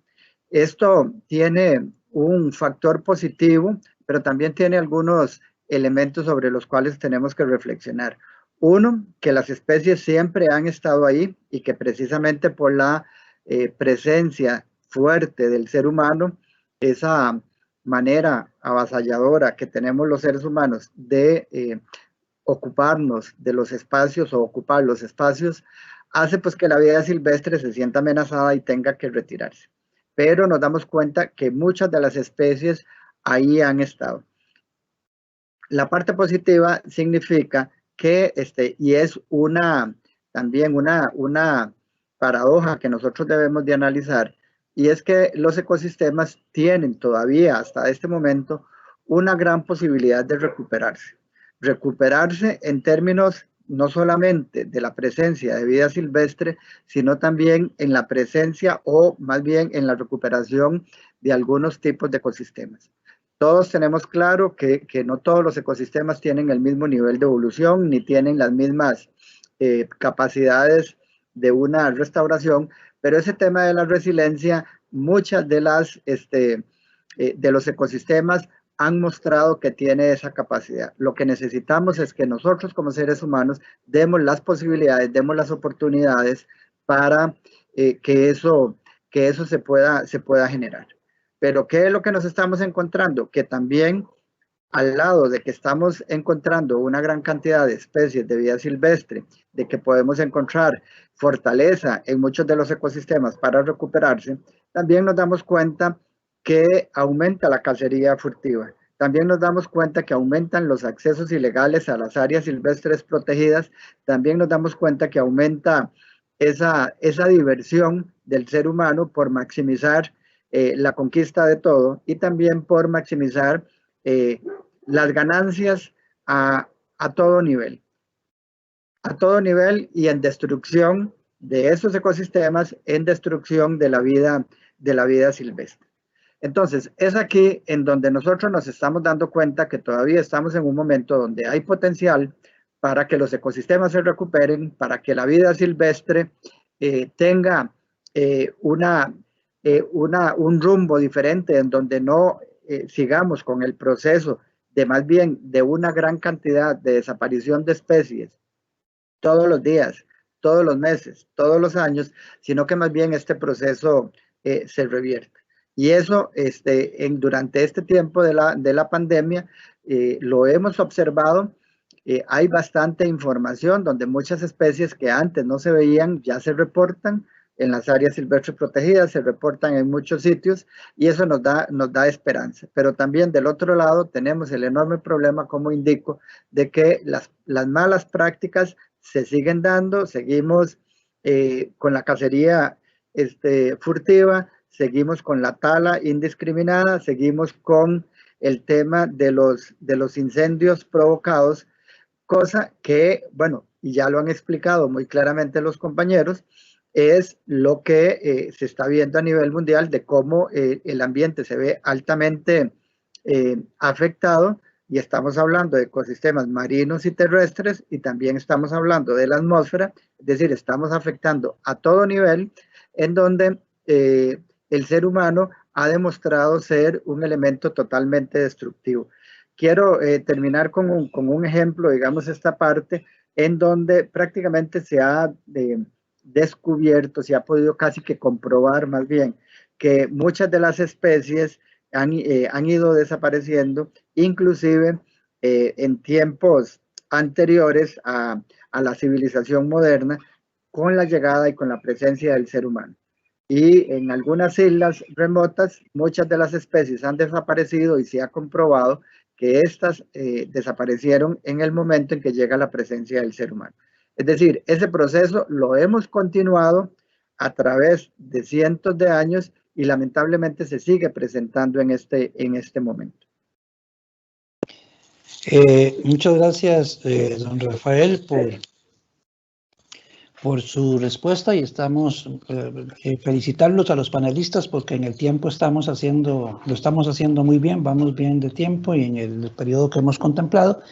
Esto tiene un factor positivo, pero también tiene algunos elementos sobre los cuales tenemos que reflexionar. Uno, que las especies siempre han estado ahí y que precisamente por la presencia fuerte del ser humano, esa manera avasalladora que tenemos los seres humanos de ocuparnos de los espacios o ocupar los espacios, hace pues que la vida silvestre se sienta amenazada y tenga que retirarse. Pero nos damos cuenta que muchas de las especies ahí han estado. La parte positiva significa que, y es también una paradoja que nosotros debemos de analizar, y es que los ecosistemas tienen todavía hasta este momento una gran posibilidad de recuperarse. Recuperarse en términos no solamente de la presencia de vida silvestre, sino también en la presencia, o más bien en la recuperación de algunos tipos de ecosistemas. Todos tenemos claro que no todos los ecosistemas tienen el mismo nivel de evolución, ni tienen las mismas capacidades de una restauración, pero ese tema de la resiliencia, muchas de los ecosistemas han mostrado que tiene esa capacidad. Lo que necesitamos es que nosotros como seres humanos demos las posibilidades, demos las oportunidades para que eso se pueda generar. Pero ¿qué es lo que nos estamos encontrando? Que también, al lado de que estamos encontrando una gran cantidad de especies de vida silvestre, de que podemos encontrar fortaleza en muchos de los ecosistemas para recuperarse, también nos damos cuenta que aumenta la cacería furtiva. También nos damos cuenta que aumentan los accesos ilegales a las áreas silvestres protegidas. También nos damos cuenta que aumenta esa diversión del ser humano por maximizar la conquista de todo, y también por maximizar las ganancias a todo nivel. A todo nivel, y en destrucción de esos ecosistemas, en destrucción de la vida silvestre. Entonces, es aquí en donde nosotros nos estamos dando cuenta que todavía estamos en un momento donde hay potencial para que los ecosistemas se recuperen, para que la vida silvestre tenga un rumbo diferente, en donde no sigamos con el proceso de más bien de una gran cantidad de desaparición de especies todos los días, todos los meses, todos los años, sino que más bien este proceso se revierte. Y eso durante este tiempo de la pandemia lo hemos observado. Hay bastante información donde muchas especies que antes no se veían ya se reportan en las áreas silvestres protegidas, se reportan en muchos sitios y eso nos da esperanza. Pero también del otro lado tenemos el enorme problema, como indico, de que las malas prácticas se siguen dando, seguimos con la cacería furtiva, seguimos con la tala indiscriminada, seguimos con el tema de los incendios provocados, cosa que, bueno, y ya lo han explicado muy claramente los compañeros, es lo que se está viendo a nivel mundial de cómo el ambiente se ve altamente afectado, y estamos hablando de ecosistemas marinos y terrestres, y también estamos hablando de la atmósfera, es decir, estamos afectando a todo nivel, en donde el ser humano ha demostrado ser un elemento totalmente destructivo. Quiero terminar con un ejemplo, digamos, esta parte, en donde prácticamente se ha descubierto, se ha podido casi que comprobar más bien, que muchas de las especies han ido desapareciendo, inclusive en tiempos anteriores a la civilización moderna, con la llegada y con la presencia del ser humano. Y en algunas islas remotas, muchas de las especies han desaparecido y se ha comprobado que estas desaparecieron en el momento en que llega la presencia del ser humano. Es decir, ese proceso lo hemos continuado a través de cientos de años y lamentablemente se sigue presentando en este momento. Muchas gracias, don Rafael, por su respuesta, y estamos felicitarlos a los panelistas porque en el tiempo lo estamos haciendo muy bien, vamos bien de tiempo y en el periodo que hemos contemplado.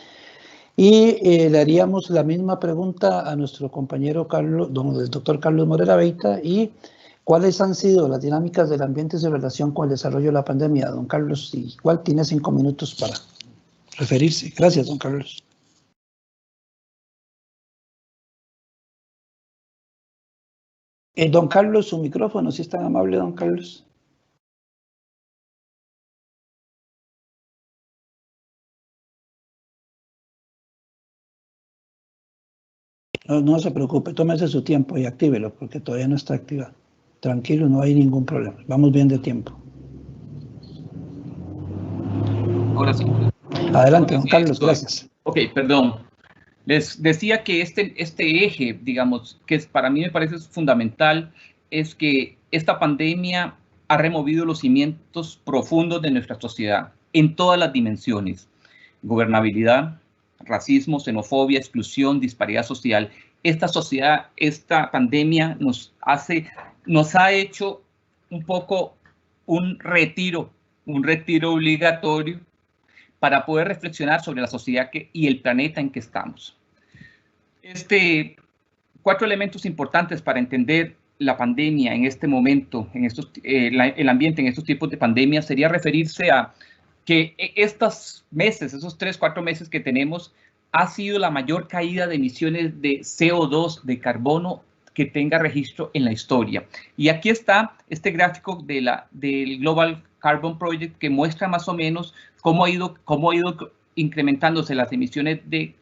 Y le haríamos la misma pregunta a nuestro compañero Carlos, el doctor Carlos Morera Beita, y cuáles han sido las dinámicas del ambiente en su relación con el desarrollo de la pandemia. Don Carlos, igual tiene 5 minutos para referirse. Gracias, don Carlos. Don Carlos, su micrófono, si es tan amable, don Carlos. No se preocupe, tómese su tiempo y actívelo porque todavía no está activado. Tranquilo, no hay ningún problema. Vamos bien de tiempo. Ahora sí. Adelante, don Carlos, gracias. Ok, perdón. Les decía que este eje, digamos, que para mí me parece fundamental, es que esta pandemia ha removido los cimientos profundos de nuestra sociedad en todas las dimensiones. Gobernabilidad, racismo, xenofobia, exclusión, disparidad social. Esta pandemia nos ha hecho un poco un retiro obligatorio para poder reflexionar sobre la sociedad y el planeta en que estamos. 4 elementos importantes para entender la pandemia en este momento, el ambiente en estos tipos de pandemia, sería referirse a que estos meses, esos 3-4 meses que tenemos, ha sido la mayor caída de emisiones de CO2, de carbono, que tenga registro en la historia. Y aquí está este gráfico del Global Carbon Project, que muestra más o menos cómo ha ido incrementándose las emisiones de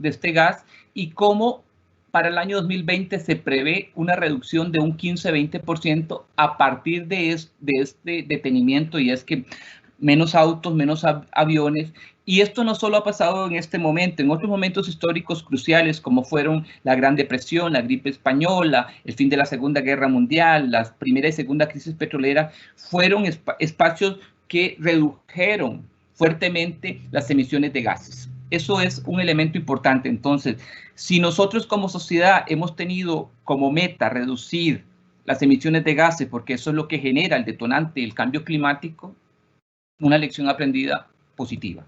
este gas, y cómo para el año 2020 se prevé una reducción de un 15-20% a partir de este detenimiento, y es que menos autos, menos aviones. Y esto no solo ha pasado en este momento, en otros momentos históricos cruciales, como fueron la Gran Depresión, la gripe española, el fin de la Segunda Guerra Mundial, la primera y segunda crisis petrolera, fueron espacios que redujeron fuertemente las emisiones de gases. Eso es un elemento importante. Entonces, si nosotros como sociedad hemos tenido como meta reducir las emisiones de gases, porque eso es lo que genera el detonante del cambio climático, una lección aprendida positiva.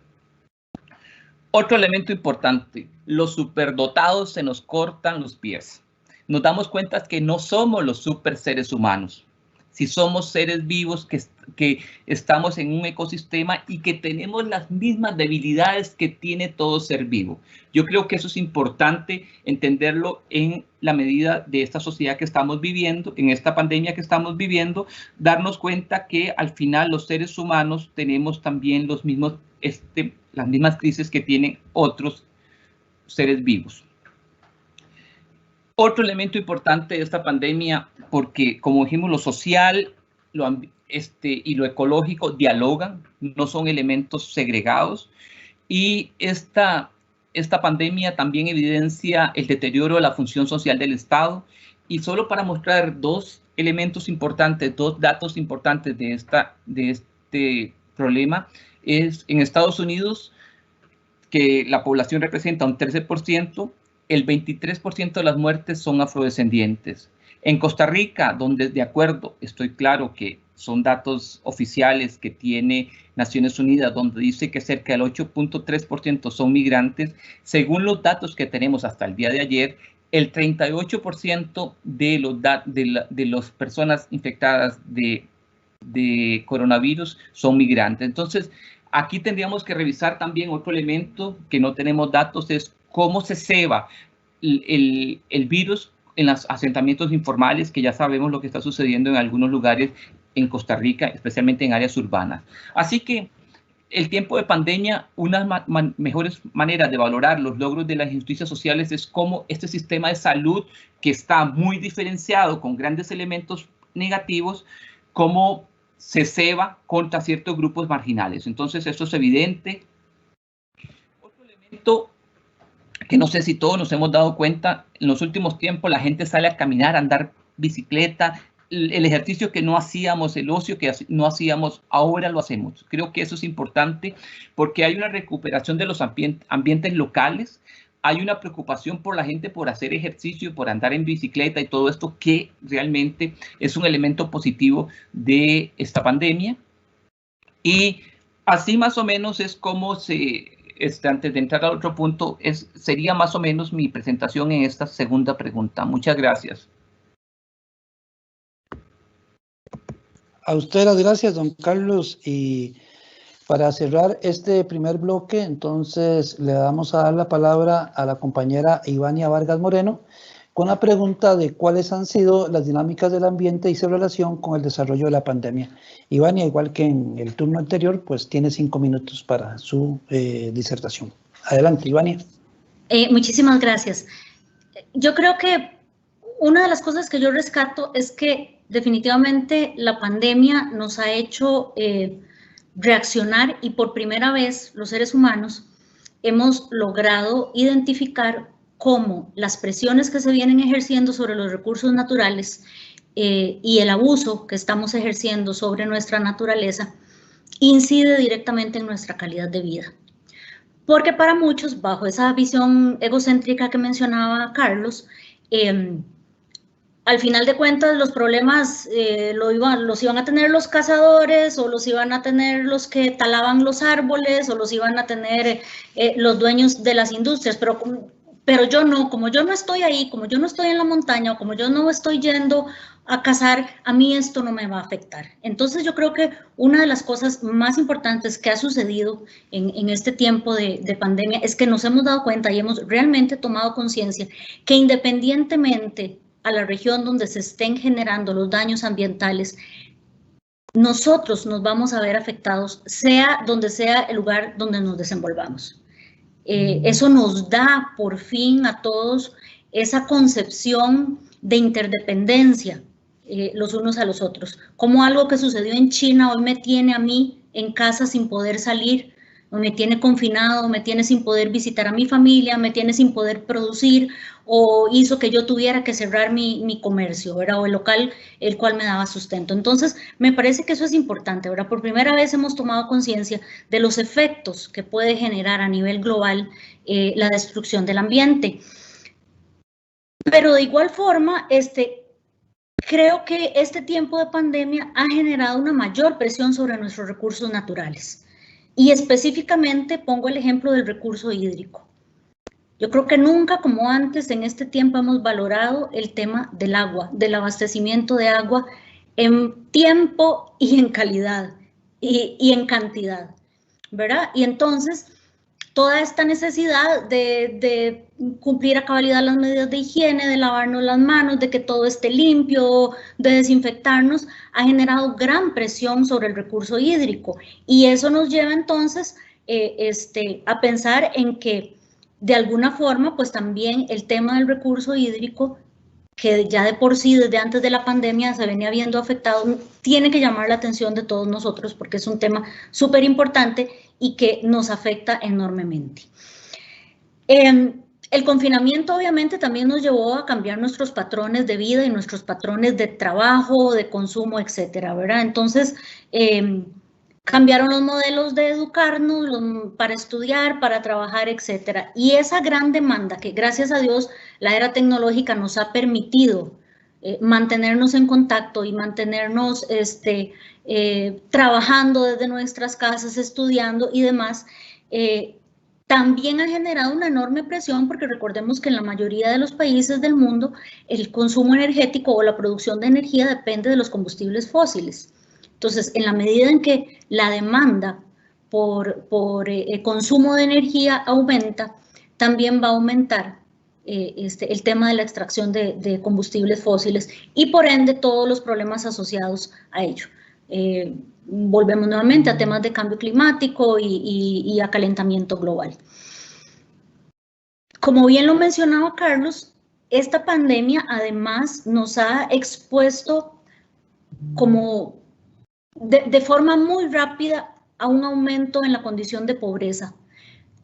Otro elemento importante, los superdotados se nos cortan los pies. Nos damos cuenta que no somos los super seres humanos. si somos seres vivos que estamos en un ecosistema y que tenemos las mismas debilidades que tiene todo ser vivo. Yo creo que eso es importante entenderlo en la medida de esta sociedad que estamos viviendo, en esta pandemia que estamos viviendo, darnos cuenta que al final los seres humanos tenemos también las mismas crisis que tienen otros seres vivos. Otro elemento importante de esta pandemia, porque como dijimos, lo social y lo ecológico dialogan, no son elementos segregados, y esta pandemia también evidencia el deterioro de la función social del Estado. Y solo para mostrar dos elementos importantes, dos datos importantes de este problema, es en Estados Unidos, que la población representa un 13%, el 23% de las muertes son afrodescendientes. En Costa Rica, donde de acuerdo, estoy claro que son datos oficiales que tiene Naciones Unidas, donde dice que cerca del 8.3% son migrantes, según los datos que tenemos hasta el día de ayer, el 38% de las personas infectadas de coronavirus son migrantes. Entonces, aquí tendríamos que revisar también otro elemento que no tenemos datos, es cómo se ceba el virus en los asentamientos informales, que ya sabemos lo que está sucediendo en algunos lugares en Costa Rica, especialmente en áreas urbanas. Así que el tiempo de pandemia, una mejores maneras de valorar los logros de las injusticias sociales es cómo este sistema de salud, que está muy diferenciado con grandes elementos negativos, cómo se ceba contra ciertos grupos marginales. Entonces, esto es evidente. Otro elemento que no sé si todos nos hemos dado cuenta, en los últimos tiempos la gente sale a caminar, a andar bicicleta, el ejercicio que no hacíamos, el ocio que no hacíamos, ahora lo hacemos. Creo que eso es importante porque hay una recuperación de los ambientes locales, hay una preocupación por la gente por hacer ejercicio, por andar en bicicleta y todo esto, que realmente es un elemento positivo de esta pandemia. Y así más o menos es como antes de entrar al otro punto, sería más o menos mi presentación en esta segunda pregunta. Muchas gracias. A usted las gracias, don Carlos. Y para cerrar este primer bloque, entonces le vamos a dar la palabra a la compañera Ivania Vargas Moreno con la pregunta de cuáles han sido las dinámicas del ambiente y su relación con el desarrollo de la pandemia. Ivania, igual que en el turno anterior, pues tiene 5 minutos para su disertación. Adelante, Ivania. Muchísimas gracias. Yo creo que una de las cosas que yo rescato es que definitivamente la pandemia nos ha hecho reaccionar, y por primera vez los seres humanos hemos logrado identificar cómo las presiones que se vienen ejerciendo sobre los recursos naturales y el abuso que estamos ejerciendo sobre nuestra naturaleza incide directamente en nuestra calidad de vida. Porque para muchos, bajo esa visión egocéntrica que mencionaba Carlos, al final de cuentas los problemas los iban a tener los cazadores, o los iban a tener los que talaban los árboles, o los iban a tener los dueños de las industrias, pero yo no, como yo no estoy ahí, como yo no estoy en la montaña, o como yo no estoy yendo a cazar, a mí esto no me va a afectar. Entonces yo creo que una de las cosas más importantes que ha sucedido en este tiempo de pandemia es que nos hemos dado cuenta y hemos realmente tomado conciencia que independientemente a la región donde se estén generando los daños ambientales, nosotros nos vamos a ver afectados, sea donde sea el lugar donde nos desenvolvamos. Eso nos da por fin a todos esa concepción de interdependencia los unos a los otros. Como algo que sucedió en China hoy me tiene a mí en casa sin poder salir, me tiene confinado, me tiene sin poder visitar a mi familia, me tiene sin poder producir, o hizo que yo tuviera que cerrar mi comercio, ¿verdad? O el local el cual me daba sustento. Entonces, me parece que eso es importante, ¿verdad? Por primera vez hemos tomado conciencia de los efectos que puede generar a nivel global la destrucción del ambiente. Pero de igual forma, creo que este tiempo de pandemia ha generado una mayor presión sobre nuestros recursos naturales. Y específicamente pongo el ejemplo del recurso hídrico. Yo creo que nunca como antes en este tiempo hemos valorado el tema del agua, del abastecimiento de agua en tiempo y en calidad y en cantidad, ¿verdad? Y entonces, toda esta necesidad de cumplir a cabalidad las medidas de higiene, de lavarnos las manos, de que todo esté limpio, de desinfectarnos, ha generado gran presión sobre el recurso hídrico. Y eso nos lleva entonces a pensar en que de alguna forma, pues también el tema del recurso hídrico, que ya de por sí desde antes de la pandemia se venía viendo afectado, tiene que llamar la atención de todos nosotros porque es un tema súper importante y que nos afecta enormemente. El confinamiento obviamente también nos llevó a cambiar nuestros patrones de vida y nuestros patrones de trabajo, de consumo, etcétera, ¿verdad? Entonces, cambiaron los modelos de educarnos para estudiar, para trabajar, etcétera. Y esa gran demanda que gracias a Dios la era tecnológica nos ha permitido mantenernos en contacto y mantenernos trabajando desde nuestras casas, estudiando y demás, también ha generado una enorme presión porque recordemos que en la mayoría de los países del mundo el consumo energético o la producción de energía depende de los combustibles fósiles. Entonces, en la medida en que la demanda por consumo de energía aumenta, también va a aumentar el tema de la extracción de combustibles fósiles y por ende todos los problemas asociados a ello. Volvemos nuevamente a temas de cambio climático y a calentamiento global. Como bien lo mencionaba Carlos, esta pandemia además nos ha expuesto como de forma muy rápida a un aumento en la condición de pobreza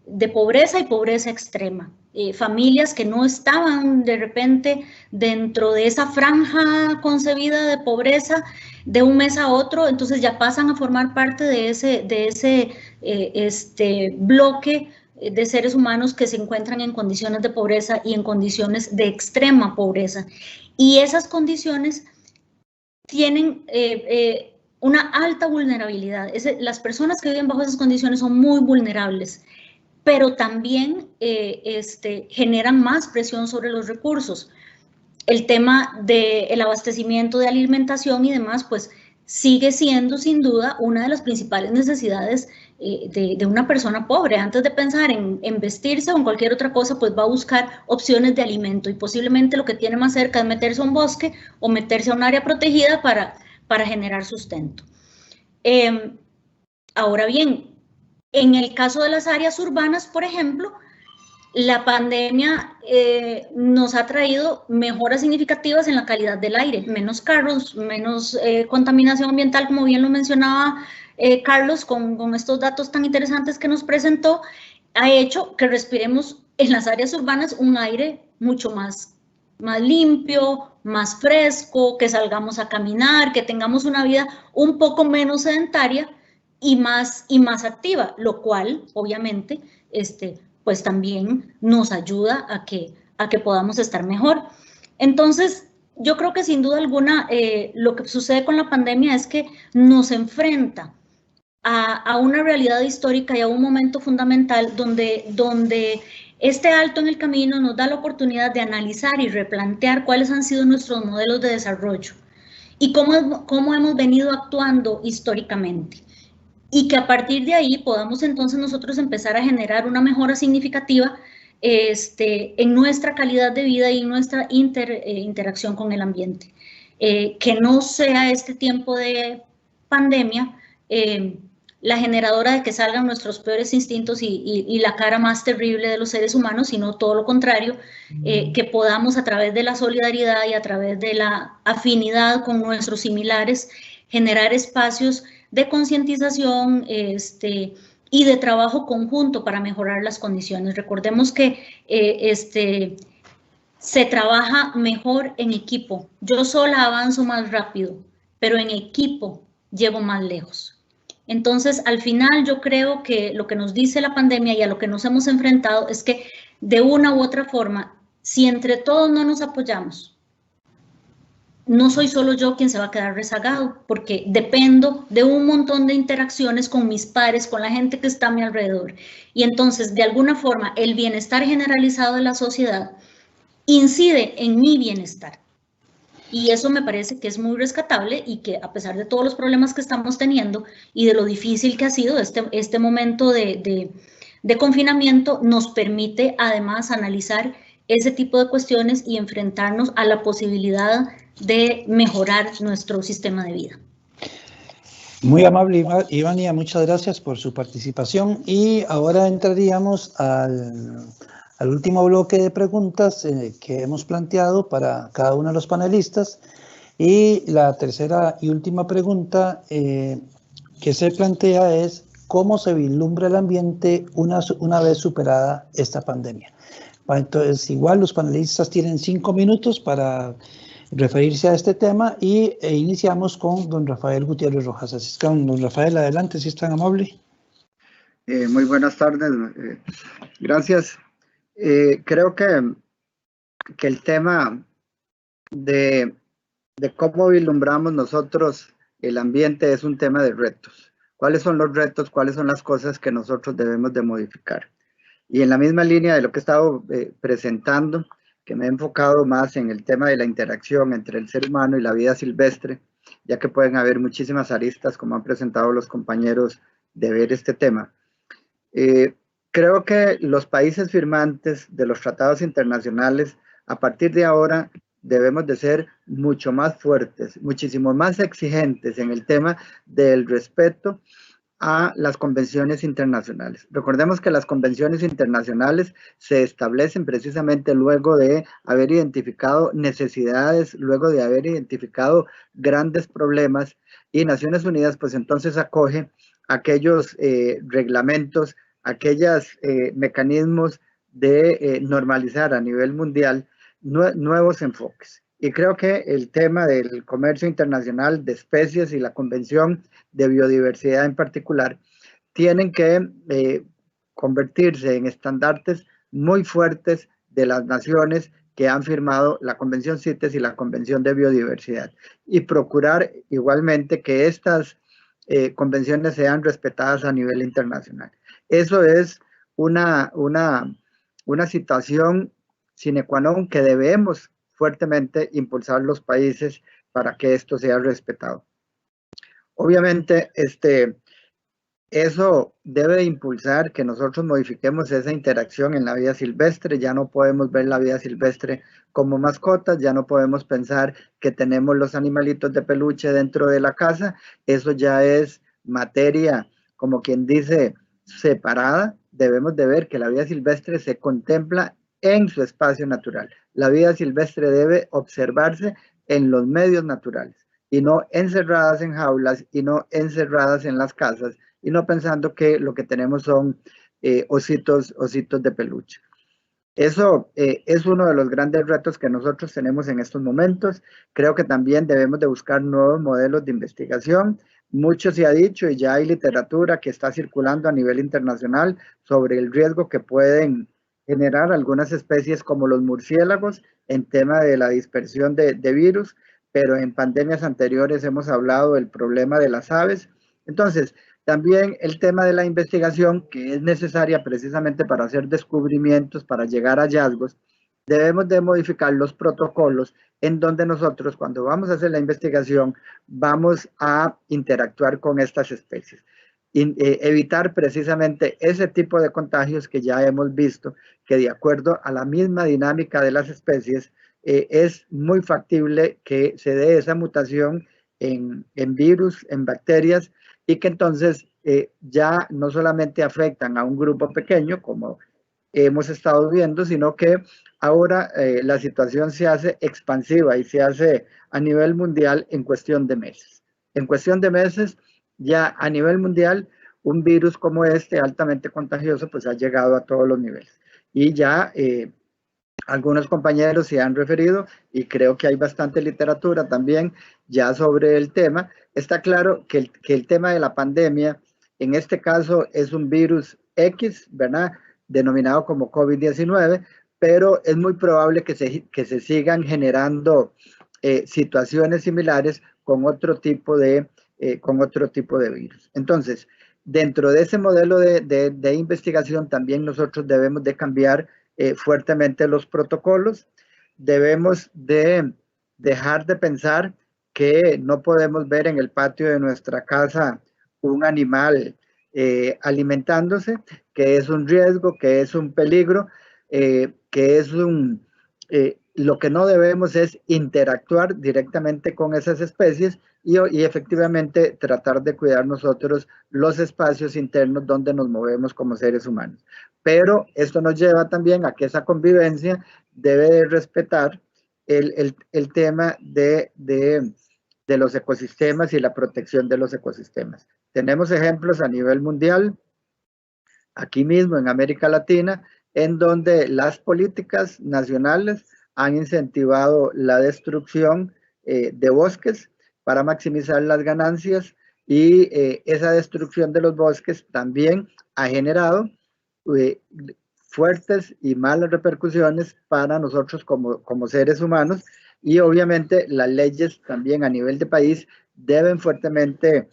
y pobreza extrema. Familias que no estaban de repente dentro de esa franja concebida de pobreza de un mes a otro, entonces ya pasan a formar parte de ese bloque de seres humanos que se encuentran en condiciones de pobreza y en condiciones de extrema pobreza. Y esas condiciones tienen una alta vulnerabilidad. Las personas que viven bajo esas condiciones son muy vulnerables, pero también generan más presión sobre los recursos. El tema del abastecimiento de alimentación y demás, pues sigue siendo sin duda una de las principales necesidades de una persona pobre. Antes de pensar en vestirse o en cualquier otra cosa, pues va a buscar opciones de alimento y posiblemente lo que tiene más cerca es meterse a un bosque o meterse a un área protegida para generar sustento. Ahora bien, en el caso de las áreas urbanas, por ejemplo, la pandemia nos ha traído mejoras significativas en la calidad del aire, menos carros, menos contaminación ambiental, como bien lo mencionaba Carlos, con estos datos tan interesantes que nos presentó, ha hecho que respiremos en las áreas urbanas un aire mucho más limpio, más fresco, que salgamos a caminar, que tengamos una vida un poco menos sedentaria y más activa, lo cual, obviamente, pues también nos ayuda a que podamos estar mejor. Entonces, yo creo que sin duda alguna lo que sucede con la pandemia es que nos enfrenta a una realidad histórica y a un momento fundamental donde este alto en el camino nos da la oportunidad de analizar y replantear cuáles han sido nuestros modelos de desarrollo y cómo hemos venido actuando históricamente. Y que a partir de ahí podamos entonces nosotros empezar a generar una mejora significativa en nuestra calidad de vida y en nuestra interacción con el ambiente. Que no sea este tiempo de pandemia la generadora de que salgan nuestros peores instintos y la cara más terrible de los seres humanos, sino todo lo contrario, que podamos a través de la solidaridad y a través de la afinidad con nuestros similares generar espacios de concientización y de trabajo conjunto para mejorar las condiciones. Recordemos que se trabaja mejor en equipo. Yo sola avanzo más rápido, pero en equipo llego más lejos. Entonces, al final yo creo que lo que nos dice la pandemia y a lo que nos hemos enfrentado es que de una u otra forma, si entre todos no nos apoyamos, no soy solo yo quien se va a quedar rezagado, porque dependo de un montón de interacciones con mis pares, con la gente que está a mi alrededor. Y entonces, de alguna forma, el bienestar generalizado de la sociedad incide en mi bienestar. Y eso me parece que es muy rescatable y que a pesar de todos los problemas que estamos teniendo y de lo difícil que ha sido este momento de confinamiento, nos permite además analizar ese tipo de cuestiones y enfrentarnos a la posibilidad de mejorar nuestro sistema de vida. Muy amable, Ivania, muchas gracias por su participación. Y ahora entraríamos al último bloque de preguntas que hemos planteado para cada uno de los panelistas. Y la tercera y última pregunta que se plantea es cómo se vislumbra el ambiente una vez superada esta pandemia. Entonces, igual los panelistas tienen 5 minutos para referirse a este tema e iniciamos con don Rafael Gutiérrez Rojas. Así es que, don Rafael, adelante, si es tan amable. Muy buenas tardes, gracias. Creo que el tema de cómo vislumbramos nosotros el ambiente es un tema de retos. ¿Cuáles son los retos? ¿Cuáles son las cosas que nosotros debemos de modificar? Y en la misma línea de lo que he estado presentando, que me he enfocado más en el tema de la interacción entre el ser humano y la vida silvestre, ya que pueden haber muchísimas aristas, como han presentado los compañeros, de ver este tema. Creo que los países firmantes de los tratados internacionales, a partir de ahora, debemos de ser mucho más fuertes, muchísimo más exigentes en el tema del respeto a las convenciones internacionales. Recordemos que las convenciones internacionales se establecen precisamente luego de haber identificado necesidades, luego de haber identificado grandes problemas, y Naciones Unidas pues entonces acoge aquellos reglamentos, aquellos mecanismos de normalizar a nivel mundial nuevos enfoques. Y creo que el tema del comercio internacional de especies y la Convención de Biodiversidad en particular tienen que convertirse en estandartes muy fuertes de las naciones que han firmado la Convención CITES y la Convención de Biodiversidad, y procurar igualmente que estas convenciones sean respetadas a nivel internacional. Eso es una situación sine qua non que debemos fuertemente impulsar los países para que esto sea respetado. Obviamente, eso debe impulsar que nosotros modifiquemos esa interacción en la vida silvestre. Ya no podemos ver la vida silvestre como mascotas, ya no podemos pensar que tenemos los animalitos de peluche dentro de la casa. Eso ya es materia, como quien dice, separada. Debemos de ver que la vida silvestre se contempla en su espacio natural. La vida silvestre debe observarse en los medios naturales y no encerradas en jaulas y no encerradas en las casas y no pensando que lo que tenemos son ositos de peluche. Eso es uno de los grandes retos que nosotros tenemos en estos momentos. Creo que también debemos de buscar nuevos modelos de investigación. Mucho se ha dicho y ya hay literatura que está circulando a nivel internacional sobre el riesgo que pueden generar algunas especies como los murciélagos en tema de la dispersión de virus, pero en pandemias anteriores hemos hablado del problema de las aves. Entonces, también el tema de la investigación, que es necesaria precisamente para hacer descubrimientos, para llegar a hallazgos, debemos de modificar los protocolos en donde nosotros, cuando vamos a hacer la investigación, vamos a interactuar con estas especies. Evitar precisamente ese tipo de contagios que ya hemos visto, que de acuerdo a la misma dinámica de las especies, es muy factible que se dé esa mutación en virus, en bacterias, y que entonces ya no solamente afectan a un grupo pequeño, como hemos estado viendo, sino que ahora la situación se hace expansiva y se hace a nivel mundial en cuestión de meses. En cuestión de meses, ya a nivel mundial, un virus como este, altamente contagioso, pues ha llegado a todos los niveles. Y ya algunos compañeros se han referido, y creo que hay bastante literatura también ya sobre el tema. Está claro que el tema de la pandemia, en este caso, es un virus X, ¿verdad?, denominado como COVID-19, pero es muy probable que se sigan generando situaciones similares con otro tipo de virus. Entonces, dentro de ese modelo de investigación, también nosotros debemos de cambiar fuertemente los protocolos. Debemos de dejar de pensar que no podemos ver en el patio de nuestra casa un animal alimentándose, que es un riesgo, que es un peligro, que es lo que no debemos es interactuar directamente con esas especies y efectivamente tratar de cuidar nosotros los espacios internos donde nos movemos como seres humanos. Pero esto nos lleva también a que esa convivencia debe de respetar el tema de los ecosistemas y la protección de los ecosistemas. Tenemos ejemplos a nivel mundial, aquí mismo en América Latina, en donde las políticas nacionales han incentivado la destrucción de bosques para maximizar las ganancias y esa destrucción de los bosques también ha generado fuertes y malas repercusiones para nosotros como seres humanos, y obviamente las leyes también a nivel de país deben fuertemente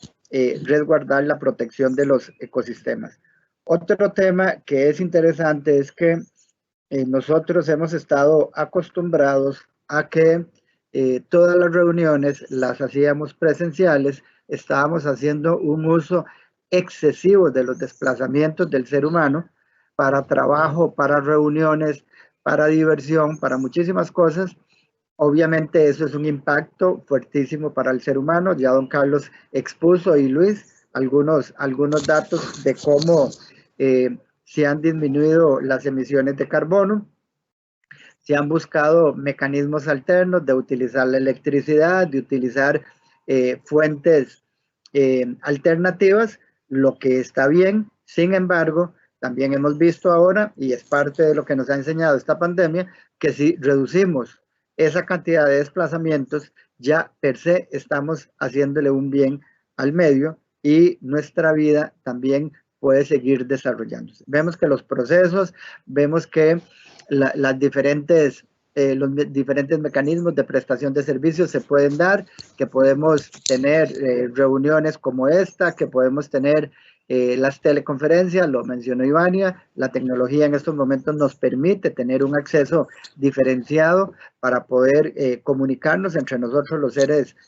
resguardar la protección de los ecosistemas. Otro tema que es interesante es que nosotros hemos estado acostumbrados a que todas las reuniones las hacíamos presenciales, estábamos haciendo un uso excesivo de los desplazamientos del ser humano para trabajo, para reuniones, para diversión, para muchísimas cosas. Obviamente eso es un impacto fuertísimo para el ser humano. Ya don Carlos expuso y Luis algunos datos de cómo se han disminuido las emisiones de carbono. Se han buscado mecanismos alternos de utilizar la electricidad, de utilizar fuentes alternativas, lo que está bien. Sin embargo, también hemos visto ahora, y es parte de lo que nos ha enseñado esta pandemia, que si reducimos esa cantidad de desplazamientos, ya per se estamos haciéndole un bien al medio y nuestra vida también puede seguir desarrollándose. Vemos que los procesos, vemos que los diferentes mecanismos de prestación de servicios se pueden dar, que podemos tener reuniones como esta, que podemos tener las teleconferencias, lo mencionó Ivania. La tecnología en estos momentos nos permite tener un acceso diferenciado para poder comunicarnos entre nosotros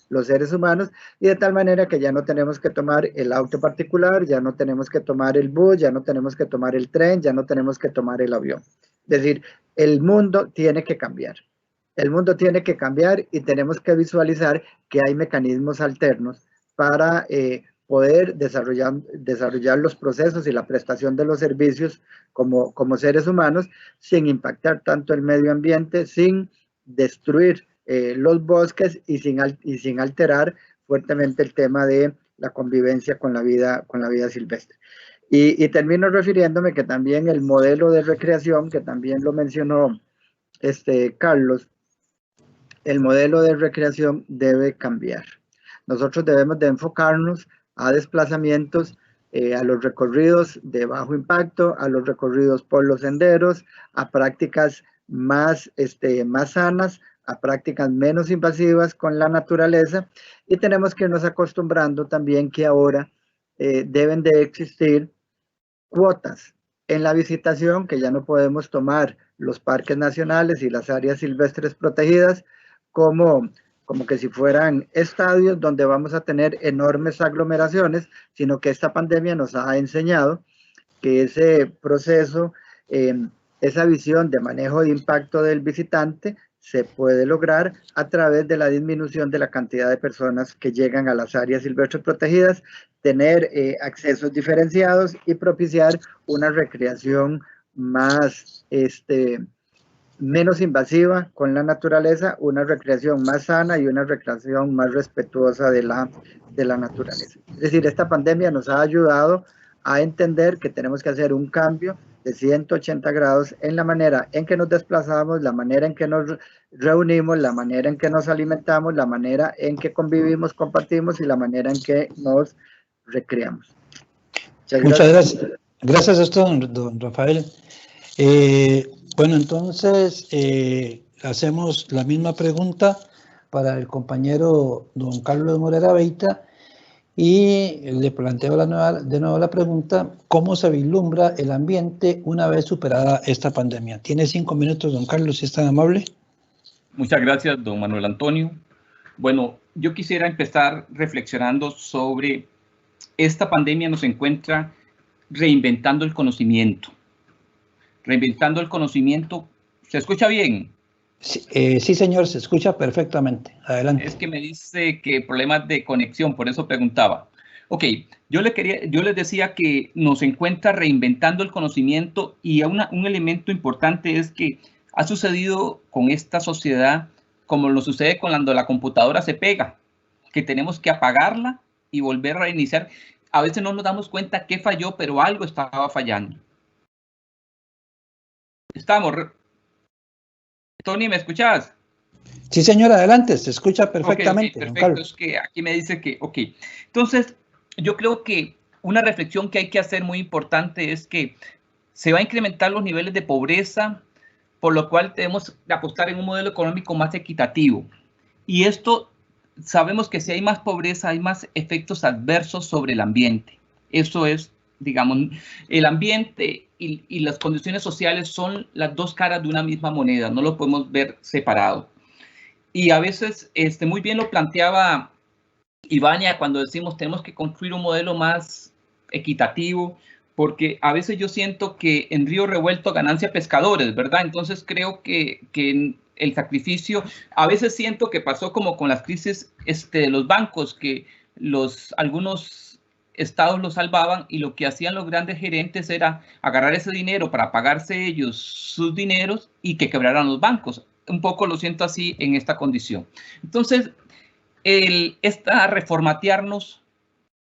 los seres humanos, y de tal manera que ya no tenemos que tomar el auto particular, ya no tenemos que tomar el bus, ya no tenemos que tomar el tren, ya no tenemos que tomar el avión. Es decir, el mundo tiene que cambiar. El mundo tiene que cambiar y tenemos que visualizar que hay mecanismos alternos para poder desarrollar los procesos y la prestación de los servicios como seres humanos sin impactar tanto el medio ambiente, sin destruir los bosques y sin alterar fuertemente el tema de la convivencia con la vida silvestre. Y termino refiriéndome que también el modelo de recreación, que también lo mencionó Carlos, el modelo de recreación debe cambiar. Nosotros debemos de enfocarnos a desplazamientos, a los recorridos de bajo impacto, a los recorridos por los senderos, a prácticas más sanas, a prácticas menos invasivas con la naturaleza, y tenemos que irnos acostumbrando también que ahora deben de existir cuotas en la visitación, que ya no podemos tomar los parques nacionales y las áreas silvestres protegidas como que si fueran estadios donde vamos a tener enormes aglomeraciones, sino que esta pandemia nos ha enseñado que ese proceso, esa visión de manejo de impacto del visitante se puede lograr a través de la disminución de la cantidad de personas que llegan a las áreas silvestres protegidas, tener accesos diferenciados y propiciar una recreación más menos invasiva con la naturaleza, una recreación más sana y una recreación más respetuosa de la naturaleza. Es decir, esta pandemia nos ha ayudado a entender que tenemos que hacer un cambio de 180 grados en la manera en que nos desplazamos, la manera en que nos reunimos, la manera en que nos alimentamos, la manera en que convivimos, compartimos y la manera en que nos recreamos. Muchas gracias. Gracias a esto, don Rafael. Bueno, entonces hacemos la misma pregunta para el compañero don Carlos Morera Beita y le planteo de nuevo la pregunta: ¿cómo se vislumbra el ambiente una vez superada esta pandemia? Tiene 5 minutos, don Carlos, si es tan amable. Muchas gracias, don Manuel Antonio. Bueno, yo quisiera empezar reflexionando sobre esta pandemia nos encuentra reinventando el conocimiento. Reinventando el conocimiento. ¿Se escucha bien? Sí, señor, se escucha perfectamente. Adelante. Es que me dice que problemas de conexión, por eso preguntaba. Ok, yo les decía que nos encuentra reinventando el conocimiento y un elemento importante es que ha sucedido con esta sociedad como lo sucede cuando la computadora se pega, que tenemos que apagarla y volver a reiniciar. A veces no nos damos cuenta qué falló, pero algo estaba fallando. Tony, ¿me escuchas? Sí, señor, adelante, se escucha perfectamente. Okay, perfecto, es que aquí me dice que, ok. Entonces, yo creo que una reflexión que hay que hacer muy importante es que se va a incrementar los niveles de pobreza, por lo cual debemos apostar en un modelo económico más equitativo. Y esto, sabemos que si hay más pobreza, hay más efectos adversos sobre el ambiente. Eso es, digamos, el ambiente y las condiciones sociales son las dos caras de una misma moneda, no lo podemos ver separado. Y a veces, muy bien lo planteaba Ivania cuando decimos tenemos que construir un modelo más equitativo, porque a veces yo siento que en río revuelto ganancia pescadores, ¿verdad? Entonces creo que el sacrificio, a veces siento que pasó como con las crisis de los bancos, que algunos estados lo salvaban y lo que hacían los grandes gerentes era agarrar ese dinero para pagarse ellos sus dineros y que quebraran los bancos. Un poco lo siento así en esta condición. Entonces, reformatearnos,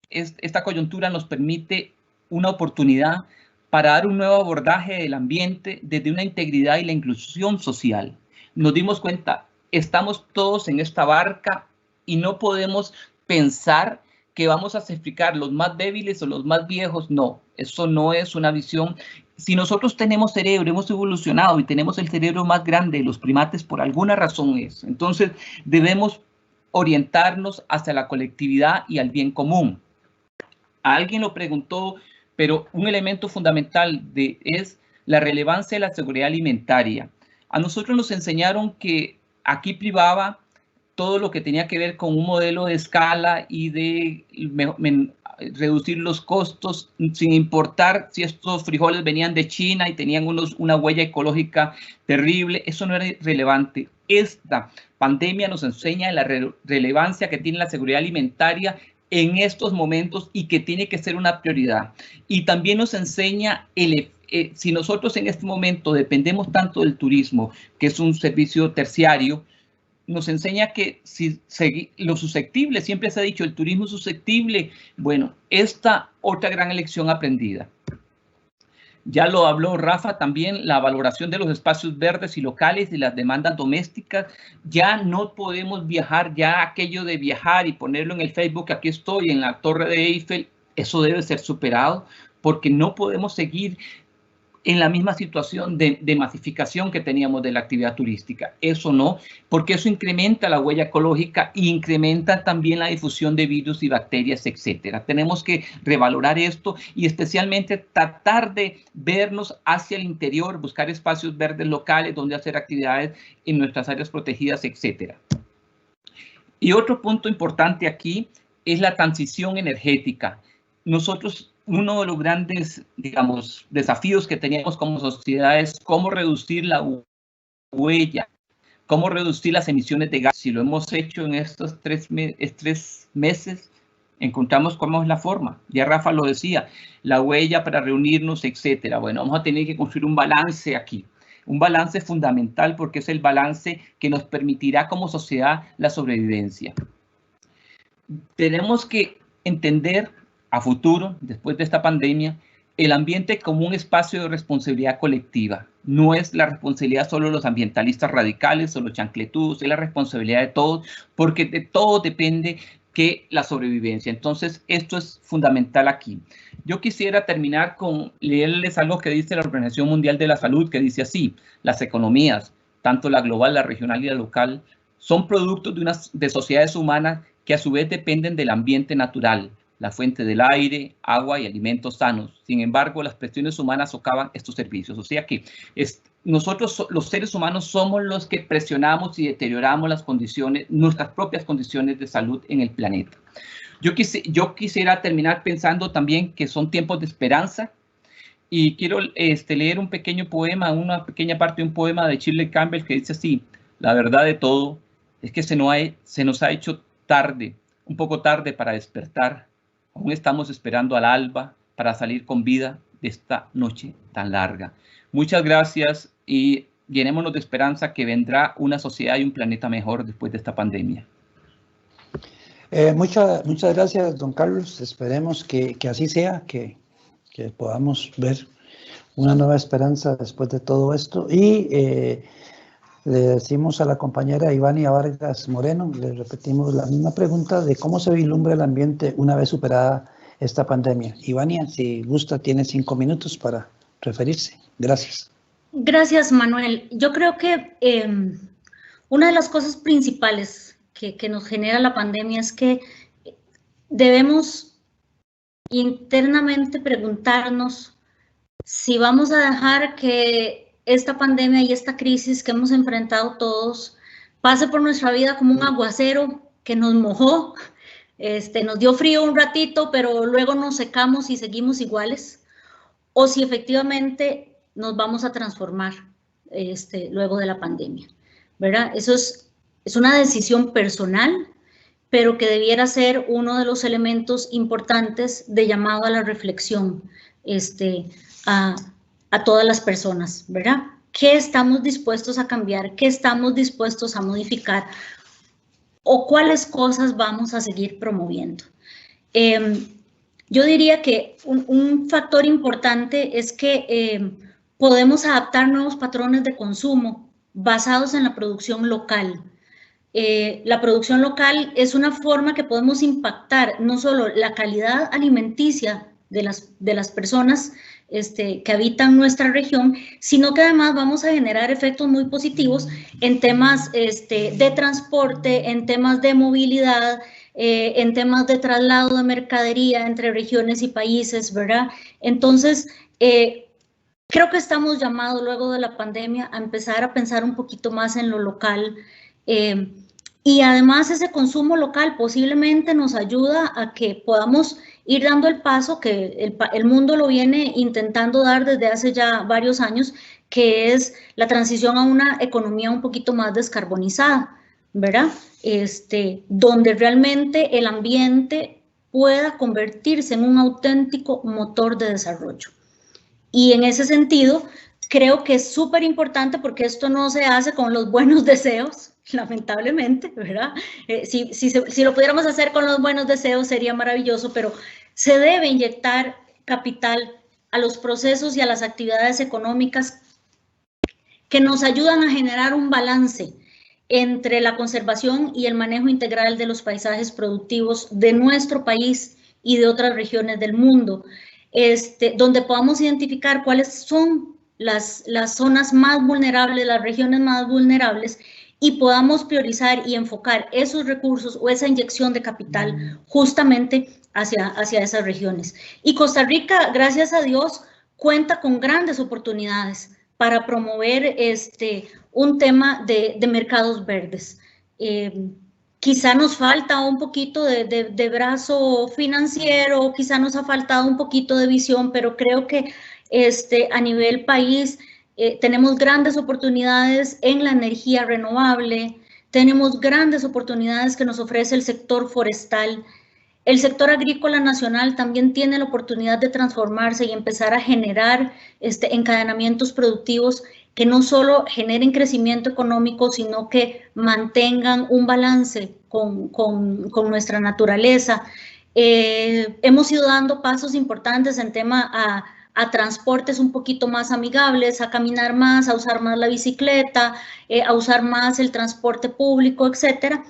esta coyuntura nos permite una oportunidad para dar un nuevo abordaje del ambiente desde una integridad y la inclusión social. Nos dimos cuenta, estamos todos en esta barca y no podemos pensar que vamos a sacrificar los más débiles o los más viejos. No, eso no es una visión. Si nosotros tenemos cerebro, hemos evolucionado y tenemos el cerebro más grande de los primates, por alguna razón es. Entonces, debemos orientarnos hacia la colectividad y al bien común. Alguien lo preguntó, pero un elemento fundamental es la relevancia de la seguridad alimentaria. A nosotros nos enseñaron que aquí privaba todo lo que tenía que ver con un modelo de escala y de reducir los costos, sin importar si estos frijoles venían de China y tenían una huella ecológica terrible. Eso no era relevante. Esta pandemia nos enseña la relevancia que tiene la seguridad alimentaria en estos momentos y que tiene que ser una prioridad. Y también nos enseña si nosotros en este momento dependemos tanto del turismo, que es un servicio terciario, nos enseña que lo susceptible, siempre se ha dicho, el turismo es susceptible. Bueno, esta otra gran lección aprendida. Ya lo habló Rafa también, la valoración de los espacios verdes y locales y las demandas domésticas. Ya no podemos viajar, ya aquello de viajar y ponerlo en el Facebook, aquí estoy en la Torre de Eiffel, eso debe ser superado, porque no podemos seguir en la misma situación de masificación que teníamos de la actividad turística. Eso no, porque eso incrementa la huella ecológica e incrementa también la difusión de virus y bacterias, etcétera. Tenemos que revalorar esto y especialmente tratar de vernos hacia el interior, buscar espacios verdes locales donde hacer actividades en nuestras áreas protegidas, etcétera. Y otro punto importante aquí es la transición energética. Nosotros, uno de los grandes, digamos, desafíos que teníamos como sociedad es cómo reducir la huella, cómo reducir las emisiones de gas. Si lo hemos hecho en estos tres meses, encontramos cómo es la forma. Ya Rafa lo decía, la huella para reunirnos, etcétera. Bueno, vamos a tener que construir un balance aquí. Un balance fundamental porque es el balance que nos permitirá como sociedad la sobrevivencia. Tenemos que entender a futuro, después de esta pandemia, el ambiente como un espacio de responsabilidad colectiva. No es la responsabilidad solo de los ambientalistas radicales o los chancletudos, es la responsabilidad de todos, porque de todo depende que la sobrevivencia. Entonces, esto es fundamental aquí. Yo quisiera terminar con leerles algo que dice la Organización Mundial de la Salud, que dice así: las economías, tanto la global, la regional y la local, son productos de sociedades humanas que a su vez dependen del ambiente natural, la fuente del aire, agua y alimentos sanos. Sin embargo, las presiones humanas socavan estos servicios. O sea que nosotros los seres humanos somos los que presionamos y deterioramos las condiciones, nuestras propias condiciones de salud en el planeta. Yo quisiera terminar pensando también que son tiempos de esperanza, y quiero leer un pequeño poema, una pequeña parte de un poema de Shirley Campbell que dice así: la verdad de todo es que se nos ha hecho tarde, un poco tarde para despertar. Aún estamos esperando al alba para salir con vida de esta noche tan larga. Muchas gracias y llenémonos de esperanza que vendrá una sociedad y un planeta mejor después de esta pandemia. Muchas gracias, don Carlos. Esperemos que así sea, que podamos ver una nueva esperanza después de todo esto. Y le decimos a la compañera Ivania Vargas Moreno, le repetimos la misma pregunta de cómo se vislumbra el ambiente una vez superada esta pandemia. Ivania, si gusta, tiene 5 minutos para referirse. Gracias. Gracias, Manuel. Yo creo que una de las cosas principales que nos genera la pandemia es que debemos internamente preguntarnos si vamos a dejar que esta pandemia y esta crisis que hemos enfrentado todos pase por nuestra vida como un aguacero que nos mojó, nos dio frío un ratito, pero luego nos secamos y seguimos iguales, o si efectivamente nos vamos a transformar luego de la pandemia, ¿verdad? Eso es una decisión personal, pero que debiera ser uno de los elementos importantes de llamado a la reflexión a todas las personas, ¿verdad? ¿Qué estamos dispuestos a cambiar? ¿Qué estamos dispuestos a modificar? ¿O cuáles cosas vamos a seguir promoviendo? Yo diría que un factor importante es que podemos adaptar nuevos patrones de consumo basados en la producción local. La producción local es una forma que podemos impactar no solo la calidad alimenticia de las personas que habitan nuestra región, sino que además vamos a generar efectos muy positivos en temas de transporte, en temas de movilidad, en temas de traslado de mercadería entre regiones y países, ¿verdad? Entonces, creo que estamos llamados luego de la pandemia a empezar a pensar un poquito más en lo local, y además ese consumo local posiblemente nos ayuda a que podamos ir dando el paso que el mundo lo viene intentando dar desde hace ya varios años, que es la transición a una economía un poquito más descarbonizada, ¿verdad? Donde realmente el ambiente pueda convertirse en un auténtico motor de desarrollo. Y en ese sentido, creo que es súper importante porque esto no se hace con los buenos deseos, lamentablemente, ¿verdad? Si lo pudiéramos hacer con los buenos deseos sería maravilloso, pero se debe inyectar capital a los procesos y a las actividades económicas que nos ayudan a generar un balance entre la conservación y el manejo integral de los paisajes productivos de nuestro país y de otras regiones del mundo, donde podamos identificar cuáles son las zonas más vulnerables, las regiones más vulnerables, y podamos priorizar y enfocar esos recursos o esa inyección de capital justamente hacia esas regiones. Y Costa Rica, gracias a Dios, cuenta con grandes oportunidades para promover un tema de mercados verdes. Quizá nos falta un poquito de brazo financiero, quizá nos ha faltado un poquito de visión, pero creo que a nivel país tenemos grandes oportunidades en la energía renovable, tenemos grandes oportunidades que nos ofrece el sector forestal. El sector agrícola nacional también tiene la oportunidad de transformarse y empezar a generar encadenamientos productivos que no solo generen crecimiento económico, sino que mantengan un balance con nuestra naturaleza. Hemos ido dando pasos importantes en tema a transportes un poquito más amigables, a caminar más, a usar más la bicicleta, a usar más el transporte público, etcétera.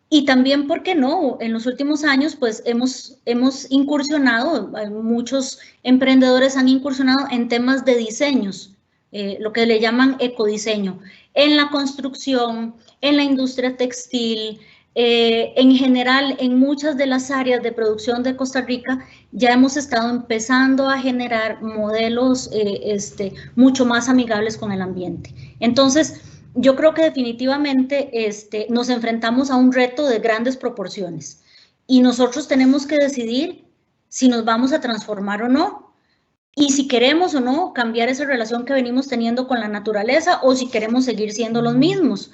Y también, ¿por qué no? En los últimos años, pues hemos incursionado, muchos emprendedores han incursionado en temas de diseños, lo que le llaman ecodiseño, en la construcción, en la industria textil, En general, en muchas de las áreas de producción de Costa Rica ya hemos estado empezando a generar modelos mucho más amigables con el ambiente. Entonces, yo creo que definitivamente nos enfrentamos a un reto de grandes proporciones y nosotros tenemos que decidir si nos vamos a transformar o no, y si queremos o no cambiar esa relación que venimos teniendo con la naturaleza o si queremos seguir siendo los mismos.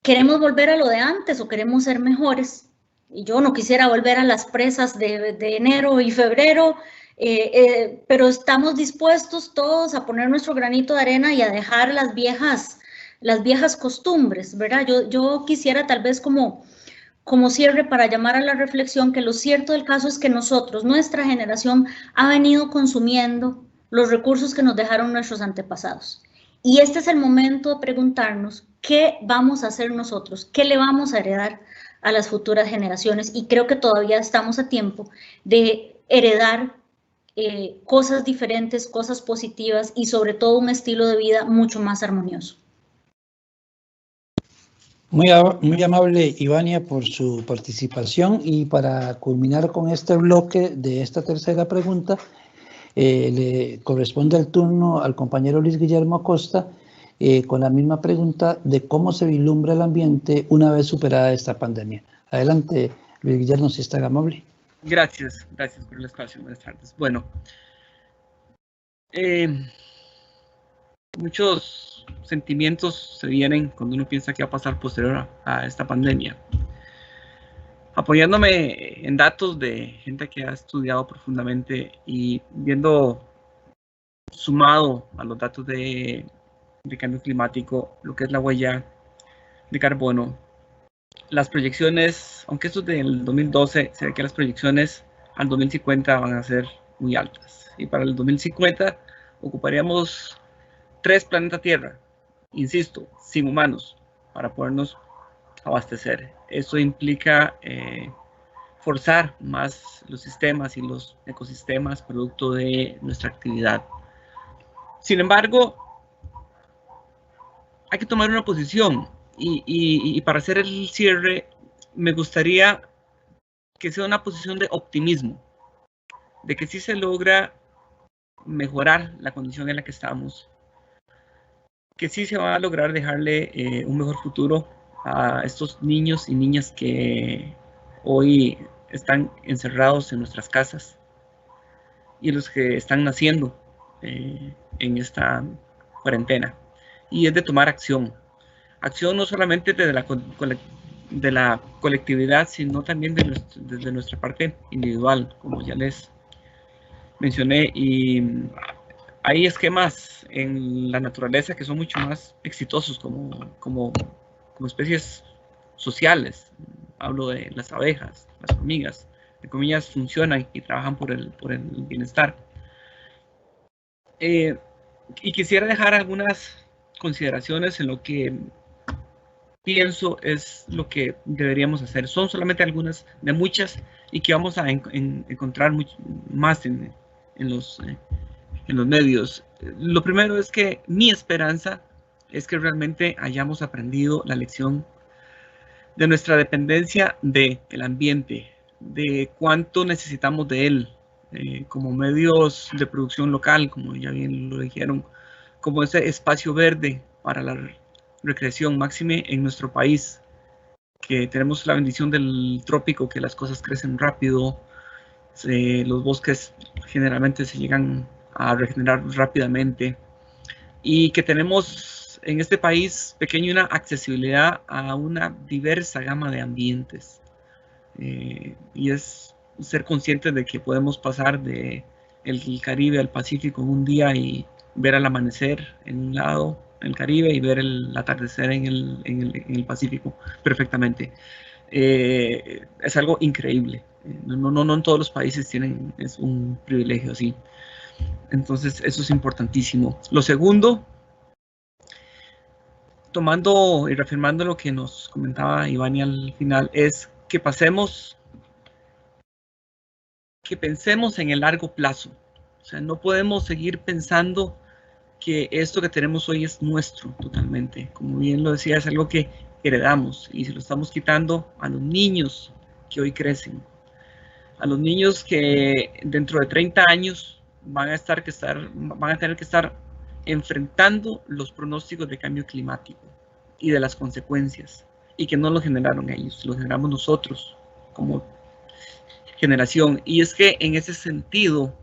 ¿Queremos volver a lo de antes o queremos ser mejores? Y yo no quisiera volver a las presas de enero y febrero, pero estamos dispuestos todos a poner nuestro granito de arena y a dejar las viejas costumbres, ¿verdad? Yo quisiera tal vez como cierre para llamar a la reflexión que lo cierto del caso es que nosotros, nuestra generación, ha venido consumiendo los recursos que nos dejaron nuestros antepasados. Y este es el momento de preguntarnos qué vamos a hacer nosotros, qué le vamos a heredar a las futuras generaciones. Y creo que todavía estamos a tiempo de heredar cosas diferentes, cosas positivas y sobre todo un estilo de vida mucho más armonioso. Muy amable, Ivania, por su participación, y para culminar con este bloque de esta tercera pregunta, le corresponde el turno al compañero Luis Guillermo Acosta con la misma pregunta de cómo se vislumbra el ambiente una vez superada esta pandemia. Adelante, Luis Guillermo, si está amable. Gracias por el espacio. Buenas tardes. Bueno, muchos sentimientos se vienen cuando uno piensa que va a pasar posterior a esta pandemia. Apoyándome en datos de gente que ha estudiado profundamente y viendo sumado a los datos de cambio climático, lo que es la huella de carbono, las proyecciones, aunque esto es del 2012, se ve que las proyecciones al 2050 van a ser muy altas. Y para el 2050 ocuparíamos 3 planetas Tierra, insisto, sin humanos, para podernos abastecer. Eso implica forzar más los sistemas y los ecosistemas producto de nuestra actividad. Sin embargo, hay que tomar una posición y para hacer el cierre me gustaría que sea una posición de optimismo, de que sí se logra mejorar la condición en la que estamos, que sí se va a lograr dejarle un mejor futuro a estos niños y niñas que hoy están encerrados en nuestras casas y los que están naciendo en esta cuarentena. Y es de tomar acción. Acción no solamente de la colectividad, sino también desde nuestra parte individual, como ya les mencioné. Y hay esquemas en la naturaleza que son mucho más exitosos como especies sociales. Hablo de las abejas, las hormigas, de cómo ellas funcionan y trabajan por el bienestar. Y quisiera dejar algunas consideraciones en lo que pienso es lo que deberíamos hacer. Son solamente algunas de muchas y que vamos a encontrar más en los medios. Lo primero es que mi esperanza es que realmente hayamos aprendido la lección de nuestra dependencia del ambiente, de cuánto necesitamos de él, como medios de producción local, como ya bien lo dijeron, como ese espacio verde para la recreación máxime en nuestro país, que tenemos la bendición del trópico, que las cosas crecen rápido, los bosques generalmente se llegan a regenerar rápidamente, y que tenemos en este país pequeño una accesibilidad a una diversa gama de ambientes, y es ser conscientes de que podemos pasar del Caribe al Pacífico en un día y ver el amanecer en un lado, en el Caribe, y ver el atardecer en el Pacífico perfectamente. Es algo increíble. No en todos los países es un privilegio así. Entonces, eso es importantísimo. Lo segundo, tomando y reafirmando lo que nos comentaba Ivania al final, es que pensemos en el largo plazo. O sea, no podemos seguir pensando que esto que tenemos hoy es nuestro totalmente. Como bien lo decía, es algo que heredamos y se lo estamos quitando a los niños que hoy crecen, a los niños que dentro de 30 años van a tener que estar enfrentando los pronósticos de cambio climático y de las consecuencias, y que no lo generaron ellos, lo generamos nosotros como generación. Y es que en ese sentido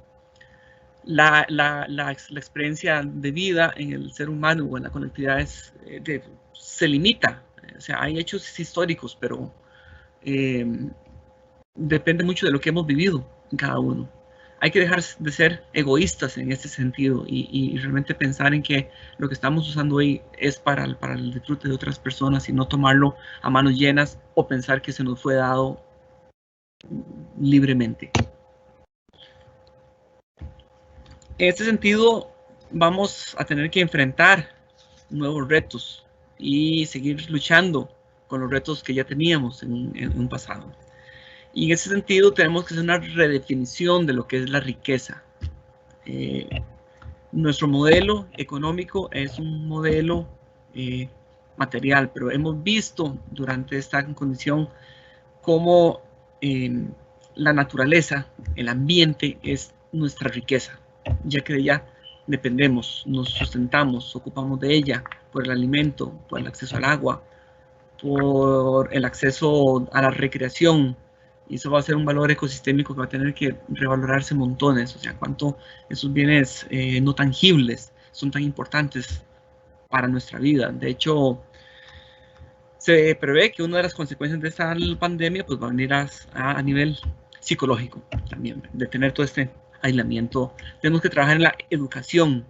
la experiencia de vida en el ser humano o en la colectividad se limita. O sea, hay hechos históricos, pero depende mucho de lo que hemos vivido en cada uno. Hay que dejar de ser egoístas en ese sentido y realmente pensar en que lo que estamos usando hoy es para el disfrute de otras personas y no tomarlo a manos llenas o pensar que se nos fue dado libremente. En este sentido, vamos a tener que enfrentar nuevos retos y seguir luchando con los retos que ya teníamos en un pasado. Y en ese sentido tenemos que hacer una redefinición de lo que es la riqueza. Nuestro modelo económico es un modelo material, pero hemos visto durante esta condición cómo la naturaleza, el ambiente es nuestra riqueza, ya que de ella dependemos, nos sustentamos, ocupamos de ella por el alimento, por el acceso al agua, por el acceso a la recreación. Y eso va a ser un valor ecosistémico que va a tener que revalorarse montones. O sea, cuánto esos bienes no tangibles son tan importantes para nuestra vida. De hecho, se prevé que una de las consecuencias de esta pandemia pues va a venir a nivel psicológico también, de tener todo este aislamiento. Tenemos que trabajar en la educación.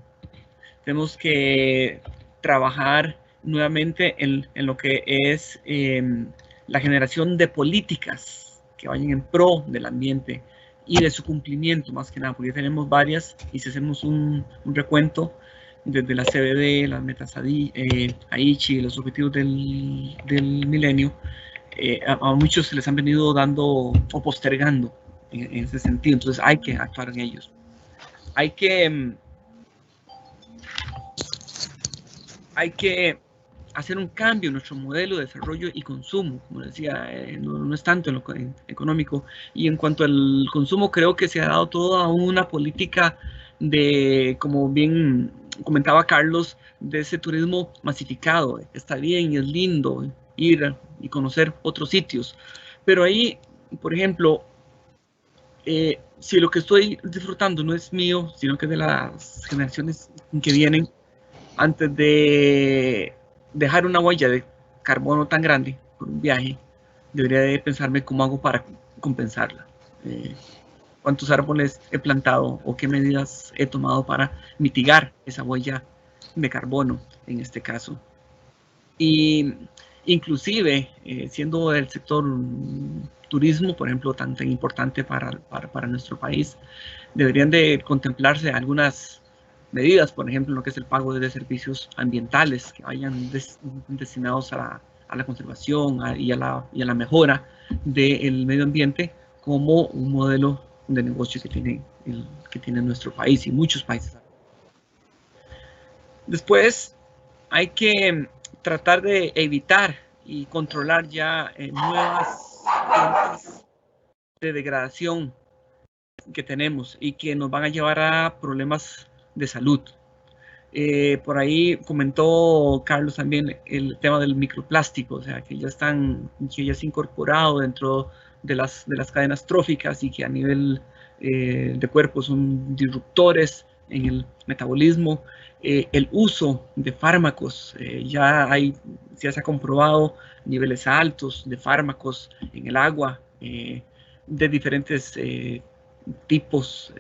Tenemos que trabajar nuevamente en lo que es la generación de políticas que vayan en pro del ambiente y de su cumplimiento, más que nada, porque tenemos varias, y si hacemos un recuento, desde la CBD, las metas Aichi, los objetivos del milenio, a muchos se les han venido dando o postergando en ese sentido, entonces hay que actuar en ellos. Hay que hacer un cambio en nuestro modelo de desarrollo y consumo, como decía, no es tanto en lo económico. Y en cuanto al consumo, creo que se ha dado toda una política de, como bien comentaba Carlos, de ese turismo masificado. Está bien y es lindo ir y conocer otros sitios, pero ahí, por ejemplo, si lo que estoy disfrutando no es mío, sino que es de las generaciones que vienen, antes de dejar una huella de carbono tan grande por un viaje, debería de pensarme cómo hago para compensarla. ¿Cuántos árboles he plantado o qué medidas he tomado para mitigar esa huella de carbono en este caso? Y inclusive, siendo el sector turismo, por ejemplo, tan importante para nuestro país, deberían de contemplarse algunas medidas, por ejemplo, lo que es el pago de servicios ambientales que vayan destinados a la conservación y a la mejora del medio ambiente como un modelo de negocio que tiene nuestro país y muchos países. Después hay que tratar de evitar y controlar ya nuevas fuentes de degradación que tenemos y que nos van a llevar a problemas de salud. Por ahí comentó Carlos también el tema del microplástico, o sea, que ya se ha incorporado dentro de las cadenas tróficas y que a nivel de cuerpo son disruptores en el metabolismo. El uso de fármacos, ya se ha comprobado niveles altos de fármacos en el agua, de diferentes tipos,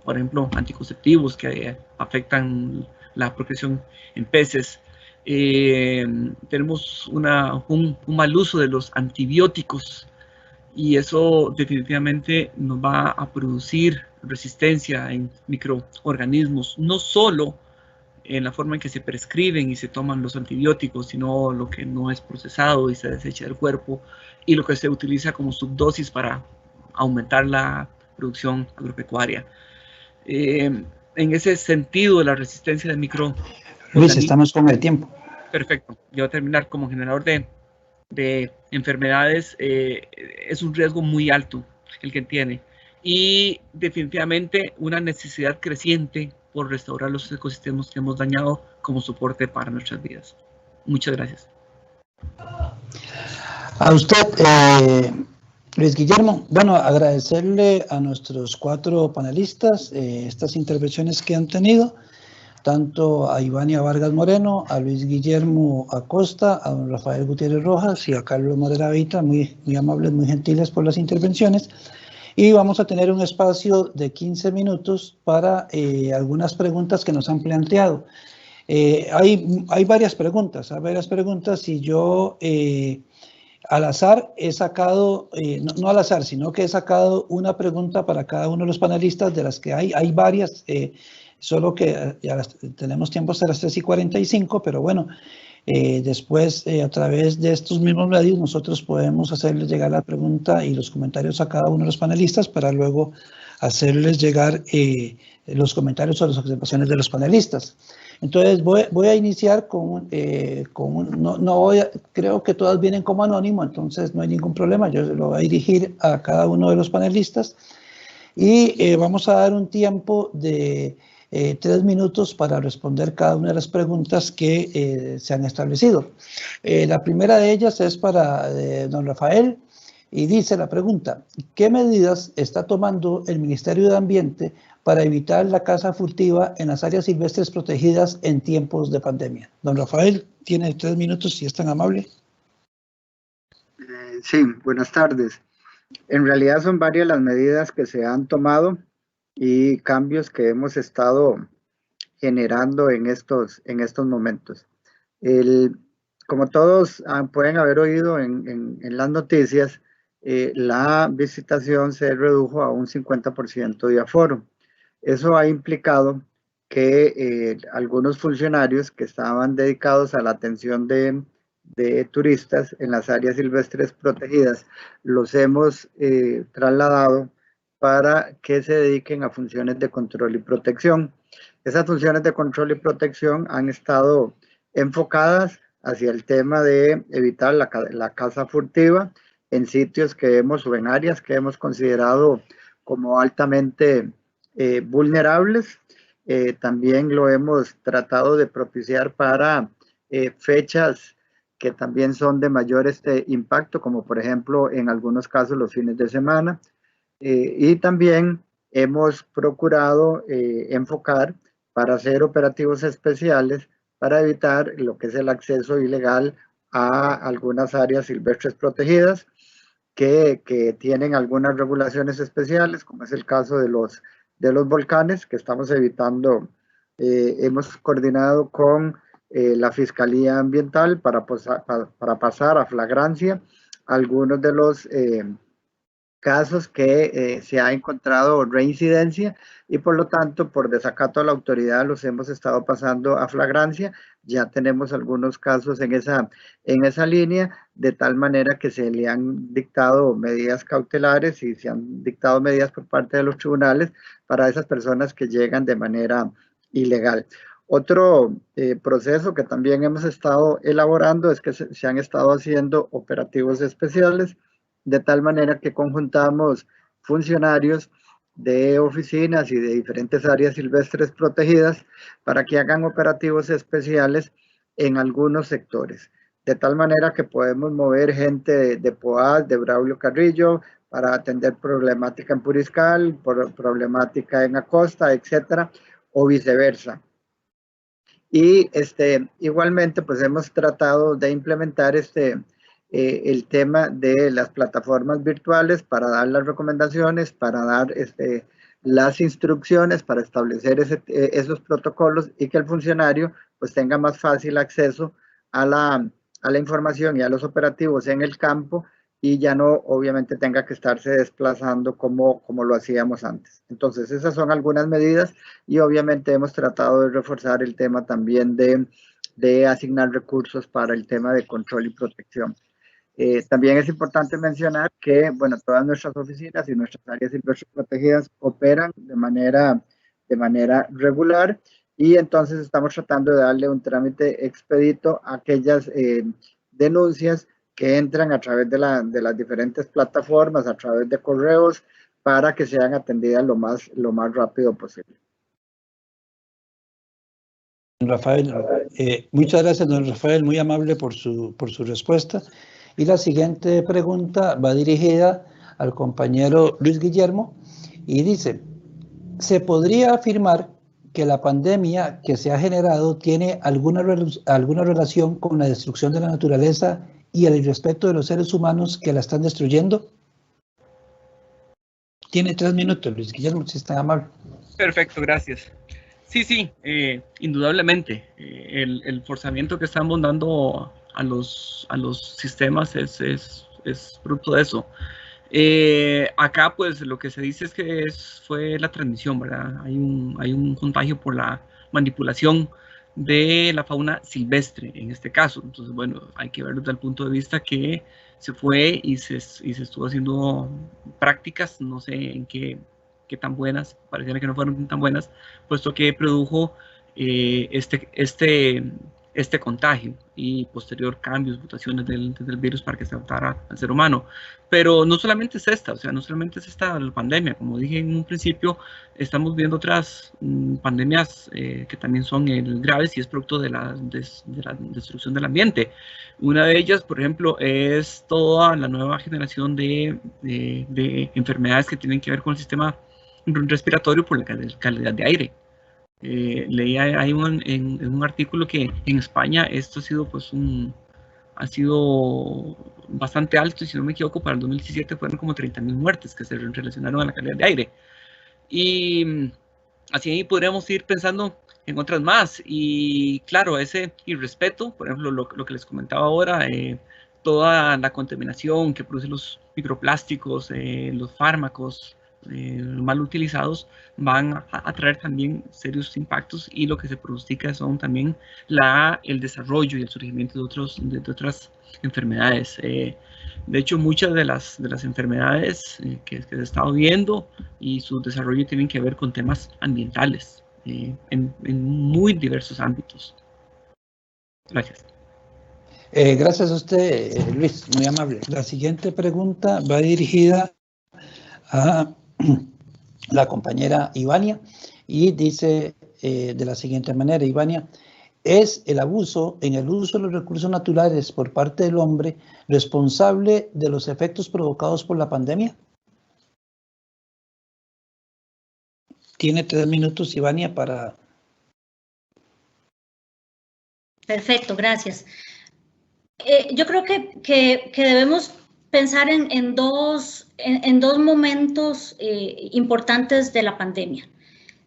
por ejemplo, anticonceptivos que afectan la procreación en peces. Tenemos un mal uso de los antibióticos y eso definitivamente nos va a producir resistencia en microorganismos, no solo en la forma en que se prescriben y se toman los antibióticos, sino lo que no es procesado y se desecha del cuerpo y lo que se utiliza como subdosis para aumentar la producción agropecuaria. En ese sentido de la resistencia de microorganismos. Luis, estamos con el tiempo. Perfecto. Yo voy a terminar como generador de enfermedades. Es un riesgo muy alto el que tiene. Y definitivamente una necesidad creciente por restaurar los ecosistemas que hemos dañado como soporte para nuestras vidas. Muchas gracias. A usted, Luis Guillermo, bueno, agradecerle a nuestros 4 panelistas estas intervenciones que han tenido, tanto a Ivania Vargas Moreno, a Luis Guillermo Acosta, a don Rafael Gutiérrez Rojas y a Carlos Moreravita, muy amables, muy gentiles por las intervenciones. Y vamos a tener un espacio de 15 minutos para algunas preguntas que nos han planteado. Hay varias preguntas y yo al azar he sacado, no al azar, sino que he sacado una pregunta para cada uno de los panelistas, de las que hay varias, solo que ya tenemos tiempo hasta las 3:45, pero bueno, después a través de estos mismos medios nosotros podemos hacerles llegar la pregunta y los comentarios a cada uno de los panelistas para luego hacerles llegar los comentarios o las observaciones de los panelistas. Entonces voy a iniciar creo que todas vienen como anónimo, entonces no hay ningún problema, yo lo voy a dirigir a cada uno de los panelistas y vamos a dar un tiempo de 3 minutos para responder cada una de las preguntas que se han establecido. La primera de ellas es para don Rafael y dice la pregunta: ¿qué medidas está tomando el Ministerio de Ambiente para evitar la caza furtiva en las áreas silvestres protegidas en tiempos de pandemia? Don Rafael, tiene 3 minutos, si es tan amable. Sí, buenas tardes. En realidad son varias las medidas que se han tomado y cambios que hemos estado generando en estos momentos. Como todos pueden haber oído en las noticias, la visitación se redujo a un 50% de aforo. Eso ha implicado que algunos funcionarios que estaban dedicados a la atención de turistas en las áreas silvestres protegidas, los hemos trasladado para que se dediquen a funciones de control y protección. Esas funciones de control y protección han estado enfocadas hacia el tema de evitar la caza furtiva en sitios o en áreas que hemos considerado como altamente vulnerables. También lo hemos tratado de propiciar para fechas que también son de mayor impacto, como por ejemplo en algunos casos los fines de semana. Y también hemos procurado enfocar para hacer operativos especiales para evitar lo que es el acceso ilegal a algunas áreas silvestres protegidas que tienen algunas regulaciones especiales, como es el caso de los volcanes, que estamos evitando. Hemos coordinado con la Fiscalía Ambiental para pasar a flagrancia algunos de los casos que se ha encontrado reincidencia y por lo tanto por desacato a la autoridad los hemos estado pasando a flagrancia. Ya tenemos algunos casos en esa línea, de tal manera que se le han dictado medidas cautelares y se han dictado medidas por parte de los tribunales para esas personas que llegan de manera ilegal. Otro proceso que también hemos estado elaborando es que se han estado haciendo operativos especiales, de tal manera que conjuntamos funcionarios de oficinas y de diferentes áreas silvestres protegidas para que hagan operativos especiales en algunos sectores. De tal manera que podemos mover gente de Poás, de Braulio Carrillo, para atender problemática en Puriscal, problemática en Acosta, etcétera, o viceversa. Y igualmente, pues hemos tratado de implementar el tema de las plataformas virtuales para dar las recomendaciones, para dar las instrucciones, para establecer esos protocolos y que el funcionario pues tenga más fácil acceso a la información y a los operativos en el campo y ya no obviamente tenga que estarse desplazando como lo hacíamos antes. Entonces esas son algunas medidas y obviamente hemos tratado de reforzar el tema también de asignar recursos para el tema de control y protección. También es importante mencionar que, bueno, todas nuestras oficinas y nuestras áreas silvestres protegidas operan de manera regular y entonces estamos tratando de darle un trámite expedito a aquellas denuncias que entran a través de las diferentes plataformas, a través de correos, para que sean atendidas lo más rápido posible. Rafael, muchas gracias, don Rafael, muy amable por su respuesta. Y la siguiente pregunta va dirigida al compañero Luis Guillermo y dice, ¿se podría afirmar que la pandemia que se ha generado tiene alguna relación con la destrucción de la naturaleza y el irrespeto de los seres humanos que la están destruyendo? Tiene 3 minutos, Luis Guillermo, si está amable. Perfecto, gracias. Sí, indudablemente. El forzamiento que estamos dando a los sistemas es fruto de eso. Acá pues lo que se dice es que fue la transmisión, ¿verdad? Hay un contagio por la manipulación de la fauna silvestre en este caso. Entonces, bueno, hay que verlo desde el punto de vista que se fue y se estuvo haciendo prácticas, no sé en qué tan buenas, pareciera que no fueron tan buenas, puesto que produjo este contagio y posterior cambios, mutaciones del virus para que se adaptara al ser humano. Pero no solamente es esta, no solamente es esta la pandemia, como dije en un principio, estamos viendo otras pandemias que también son graves y es producto de la destrucción del ambiente. Una de ellas, por ejemplo, es toda la nueva generación de enfermedades que tienen que ver con el sistema respiratorio por la calidad de aire. Leí ahí en un artículo que en España esto ha sido bastante alto, y si no me equivoco, para el 2017 fueron como 30.000 muertes que se relacionaron a la calidad de aire. Y así podríamos ir pensando en otras más. Y claro, ese irrespeto, por ejemplo, lo que les comentaba ahora, toda la contaminación que producen los microplásticos, los fármacos, mal utilizados, van a traer también serios impactos, y lo que se pronostica son también el desarrollo y el surgimiento de otras enfermedades. De hecho, muchas de las enfermedades que se ha estado viendo y su desarrollo tienen que ver con temas ambientales en muy diversos ámbitos. Gracias. Gracias a usted, Luis, muy amable. La siguiente pregunta va dirigida a la compañera Ivania y dice de la siguiente manera: Ivania, ¿es el abuso en el uso de los recursos naturales por parte del hombre responsable de los efectos provocados por la pandemia? Tiene 3 minutos, Ivania, para... Perfecto, gracias. Yo creo que debemos pensar en dos momentos importantes de la pandemia.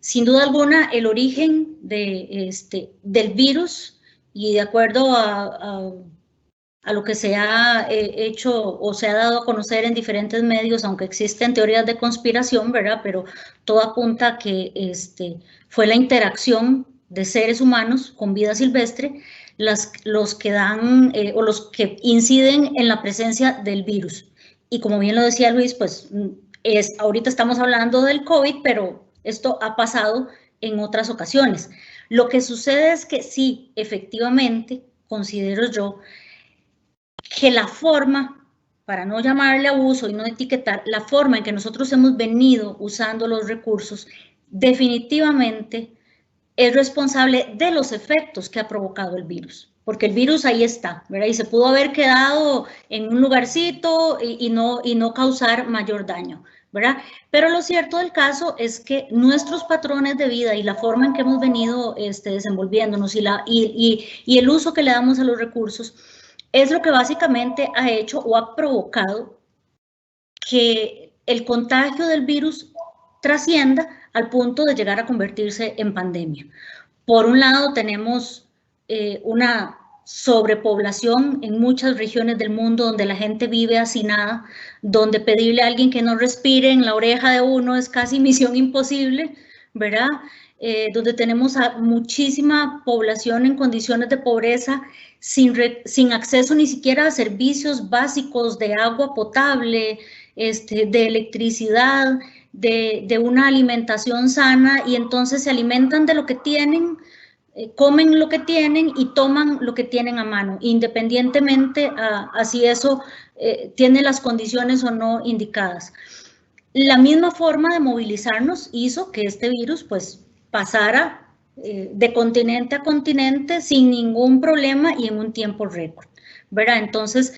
Sin duda alguna, el origen del virus, y de acuerdo a lo que se ha hecho o se ha dado a conocer en diferentes medios, aunque existen teorías de conspiración, ¿verdad? Pero todo apunta a que fue la interacción de seres humanos con vida silvestre los que dan o los que inciden en la presencia del virus. Y como bien lo decía Luis, pues ahorita estamos hablando del COVID, pero esto ha pasado en otras ocasiones. Lo que sucede es que sí, efectivamente, considero yo que la forma, para no llamarle abuso y no etiquetar, la forma en que nosotros hemos venido usando los recursos definitivamente es responsable de los efectos que ha provocado el virus, porque el virus ahí está, ¿verdad? Y se pudo haber quedado en un lugarcito y no causar mayor daño, ¿verdad? Pero lo cierto del caso es que nuestros patrones de vida y la forma en que hemos venido desenvolviéndonos y el uso que le damos a los recursos es lo que básicamente ha hecho o ha provocado que el contagio del virus trascienda al punto de llegar a convertirse en pandemia. Por un lado, tenemos una sobrepoblación en muchas regiones del mundo donde la gente vive hacinada, donde pedirle a alguien que no respire en la oreja de uno es casi misión imposible, ¿verdad? Donde tenemos a muchísima población en condiciones de pobreza sin acceso ni siquiera a servicios básicos de agua potable, de electricidad, de una alimentación sana y entonces se alimentan de lo que tienen, comen lo que tienen y toman lo que tienen a mano, independientemente a si eso tiene las condiciones o no indicadas. La misma forma de movilizarnos hizo que este virus pues pasara de continente a continente sin ningún problema y en un tiempo récord, ¿verdad? Entonces,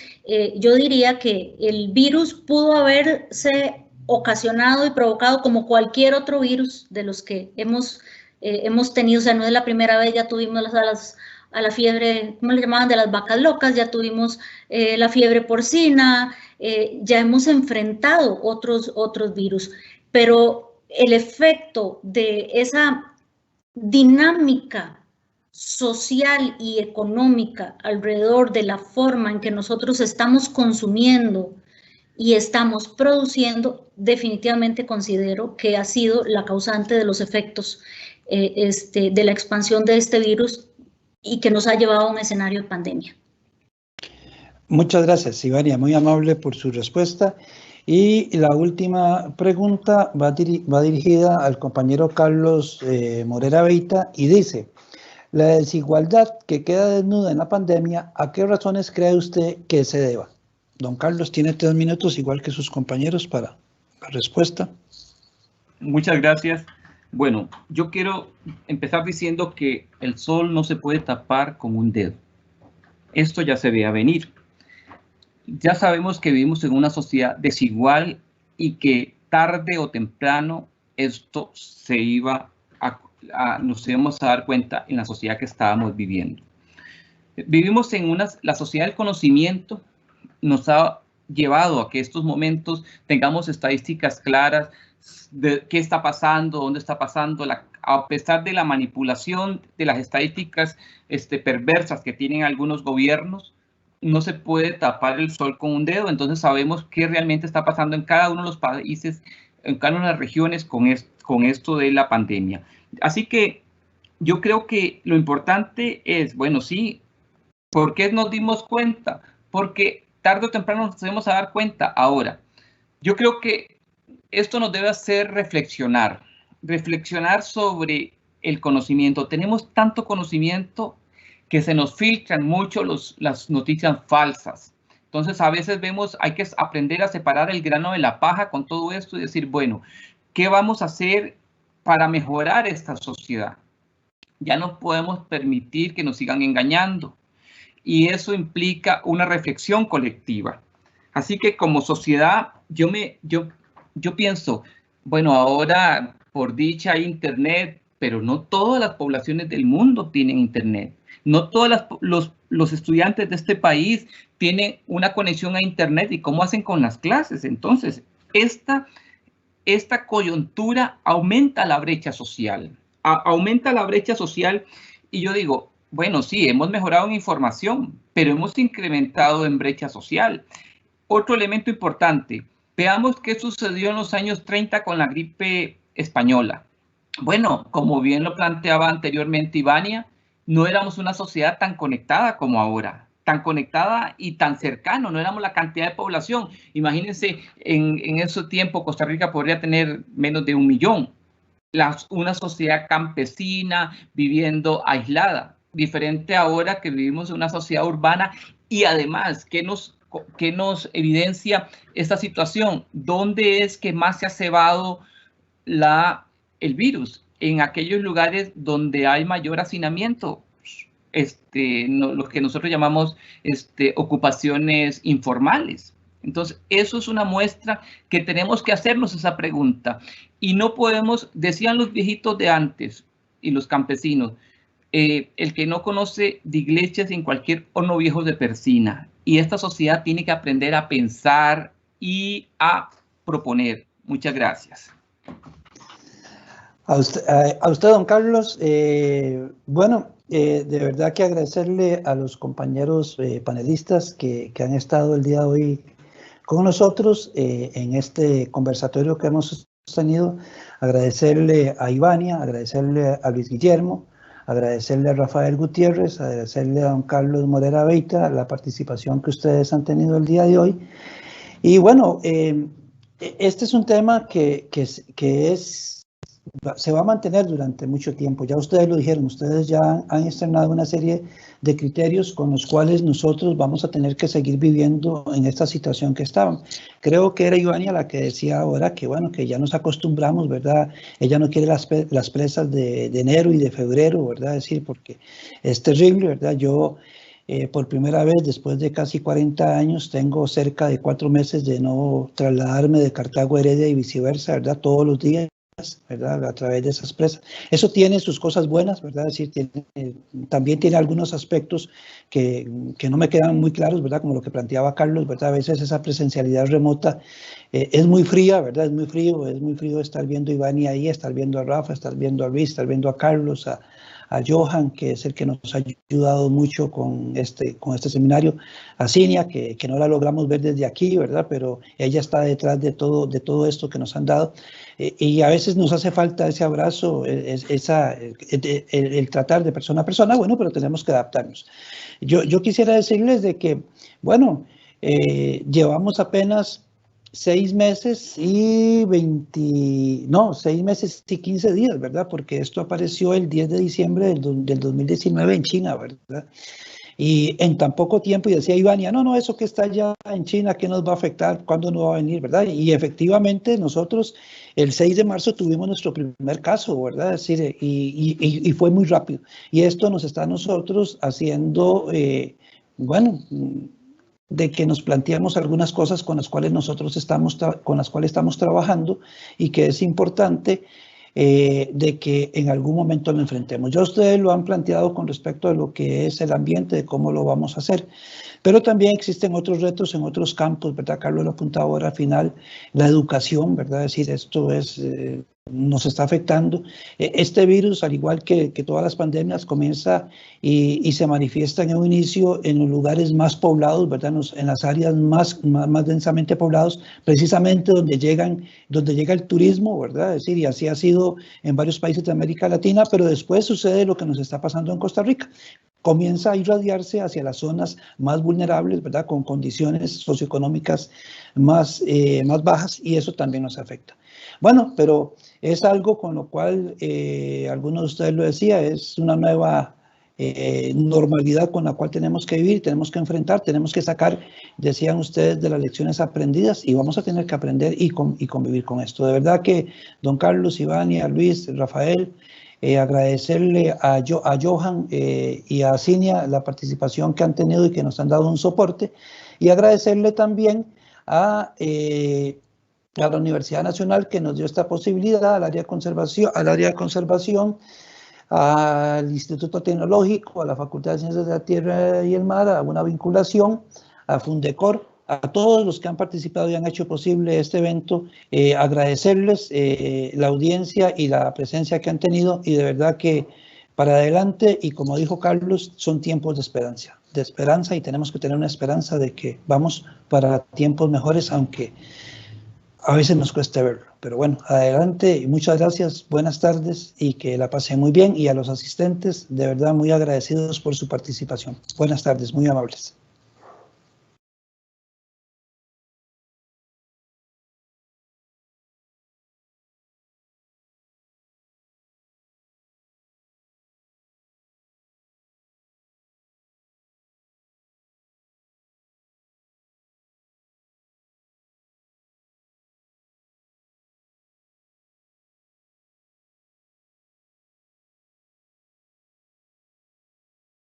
yo diría que el virus pudo haberse ocasionado y provocado como cualquier otro virus de los que hemos tenido, o sea, no es la primera vez, ya tuvimos a la fiebre, ¿cómo le llamaban?, de las vacas locas, ya tuvimos la fiebre porcina, ya hemos enfrentado otros virus, pero el efecto de esa dinámica social y económica alrededor de la forma en que nosotros estamos consumiendo y estamos produciendo, definitivamente considero que ha sido la causante de los efectos de la expansión de este virus y que nos ha llevado a un escenario de pandemia. Muchas gracias, Ivania, muy amable por su respuesta. Y la última pregunta va dirigida al compañero Carlos Morera Beita y dice: la desigualdad que queda desnuda en la pandemia, ¿a qué razones cree usted que se deba? Don Carlos, tiene 3 minutos, igual que sus compañeros, para la respuesta. Muchas gracias. Bueno, yo quiero empezar diciendo que el sol no se puede tapar con un dedo. Esto ya se veía venir. Ya sabemos que vivimos en una sociedad desigual y que tarde o temprano esto se iba nos íbamos a dar cuenta en la sociedad que estábamos viviendo. Vivimos en la sociedad del conocimiento, nos ha llevado a que estos momentos tengamos estadísticas claras de qué está pasando, dónde está pasando, a pesar de la manipulación de las estadísticas perversas que tienen algunos gobiernos. No se puede tapar el sol con un dedo, entonces sabemos qué realmente está pasando en cada uno de los países, en cada una de las regiones con esto de la pandemia. Así que yo creo que lo importante es, bueno, sí, ¿por qué nos dimos cuenta? Porque tarde o temprano nos debemos a dar cuenta. Ahora, yo creo que esto nos debe hacer reflexionar sobre el conocimiento. Tenemos tanto conocimiento que se nos filtran mucho las noticias falsas. Entonces, a veces hay que aprender a separar el grano de la paja con todo esto y decir, bueno, ¿qué vamos a hacer para mejorar esta sociedad? Ya no podemos permitir que nos sigan engañando. Y eso implica una reflexión colectiva. Así que como sociedad, yo pienso, bueno, ahora por dicha hay Internet, pero no todas las poblaciones del mundo tienen Internet. No todos los estudiantes de este país tienen una conexión a Internet. ¿Y cómo hacen con las clases? Entonces, esta coyuntura aumenta la brecha social. Aumenta la brecha social y yo digo, bueno, sí, hemos mejorado en información, pero hemos incrementado en brecha social. Otro elemento importante, veamos qué sucedió en los años 30 con la gripe española. Bueno, como bien lo planteaba anteriormente Ivania, no éramos una sociedad tan conectada como ahora, tan conectada y tan cercano, no éramos la cantidad de población. Imagínense, en ese tiempo Costa Rica podría tener menos de 1 millón. Una sociedad campesina viviendo aislada, diferente ahora que vivimos en una sociedad urbana y además, ¿qué nos evidencia esta situación? ¿Dónde es que más se ha cebado el virus? En aquellos lugares donde hay mayor hacinamiento, lo que nosotros llamamos ocupaciones informales. Entonces, eso es una muestra que tenemos que hacernos esa pregunta. Y no podemos, decían los viejitos de antes y los campesinos, el que no conoce de iglesias en cualquier horno viejo de persina. Y esta sociedad tiene que aprender a pensar y a proponer. Muchas gracias. A usted, don Carlos, bueno, de verdad que agradecerle a los compañeros panelistas que han estado el día de hoy con nosotros en este conversatorio que hemos tenido. Agradecerle a Ivania, agradecerle a Luis Guillermo, agradecerle a Rafael Gutiérrez, agradecerle a don Carlos Morera Beita la participación que ustedes han tenido el día de hoy. Y bueno, Este es un tema que se va a mantener durante mucho tiempo. Ya ustedes lo dijeron, ustedes ya han externado una serie de criterios con los cuales nosotros vamos a tener que seguir viviendo en esta situación que estaban. Creo que era Ivania la que decía ahora que, bueno, que ya nos acostumbramos, ¿verdad? Ella no quiere las presas de enero y de febrero, ¿verdad? Es decir, porque es terrible, ¿verdad? Yo, por primera vez, después de casi 40 años, tengo cerca de 4 meses de no trasladarme de Cartago a Heredia y viceversa, ¿verdad? Todos los días, ¿verdad? A través de esas presas. Eso tiene sus cosas buenas, ¿verdad? Es decir, también tiene algunos aspectos que no me quedan muy claros, ¿verdad? Como lo que planteaba Carlos, ¿verdad? A veces esa presencialidad remota es muy fría, ¿verdad? Es muy frío estar viendo a Ivani ahí, estar viendo a Rafa, estar viendo a Luis, estar viendo a Carlos, a Johan, que es el que nos ha ayudado mucho con este seminario, a Cinia, que no la logramos ver desde aquí, ¿verdad? Pero ella está detrás de todo esto que nos han dado. Y a veces nos hace falta ese abrazo, el tratar de persona a persona, bueno, pero tenemos que adaptarnos. Yo quisiera decirles de que, bueno, llevamos apenas 6 meses y 6 meses y 15 días, ¿verdad? Porque esto apareció el 10 de diciembre del 2019 en China, ¿verdad? Y en tan poco tiempo, y decía Ivania, no, eso que está allá en China, ¿qué nos va a afectar? ¿Cuándo no va a venir? ¿Verdad? Y efectivamente nosotros el 6 de marzo tuvimos nuestro primer caso, ¿verdad? Es decir, y fue muy rápido. Y esto nos está a nosotros haciendo, bueno, de que nos planteamos algunas cosas con las cuales nosotros estamos trabajando y que es importante de que en algún momento lo enfrentemos. Ya ustedes lo han planteado con respecto a lo que es el ambiente, de cómo lo vamos a hacer, pero también existen otros retos en otros campos, ¿verdad? Carlos lo apuntaba ahora al final, la educación, ¿verdad? Es decir, esto nos está afectando. Este virus, al igual que todas las pandemias, comienza y se manifiesta en un inicio en los lugares más poblados, ¿verdad? En las áreas más densamente poblados, precisamente donde llega el turismo, ¿verdad? Es decir, y así ha sido en varios países de América Latina, pero después sucede lo que nos está pasando en Costa Rica. Comienza a irradiarse hacia las zonas más vulnerables, ¿verdad? Con condiciones socioeconómicas más bajas, y eso también nos afecta. Bueno, pero es algo con lo cual, algunos de ustedes lo decía, es una nueva normalidad con la cual tenemos que vivir, tenemos que enfrentar, tenemos que sacar, decían ustedes, de las lecciones aprendidas, y vamos a tener que aprender y convivir con esto. De verdad que don Carlos, Ivania, Luis, Rafael, agradecerle a Johan y a Cinia la participación que han tenido y que nos han dado un soporte, y agradecerle también a la Universidad Nacional, que nos dio esta posibilidad, al área de conservación, al Instituto Tecnológico, a la Facultad de Ciencias de la Tierra y el Mar, a una vinculación, a Fundecor, a todos los que han participado y han hecho posible este evento, agradecerles la audiencia y la presencia que han tenido, y de verdad que para adelante, y como dijo Carlos, son tiempos de esperanza, y tenemos que tener una esperanza de que vamos para tiempos mejores, aunque a veces nos cuesta verlo. Pero bueno, adelante y muchas gracias, buenas tardes y que la pasen muy bien, y a los asistentes, de verdad muy agradecidos por su participación. Buenas tardes, muy amables.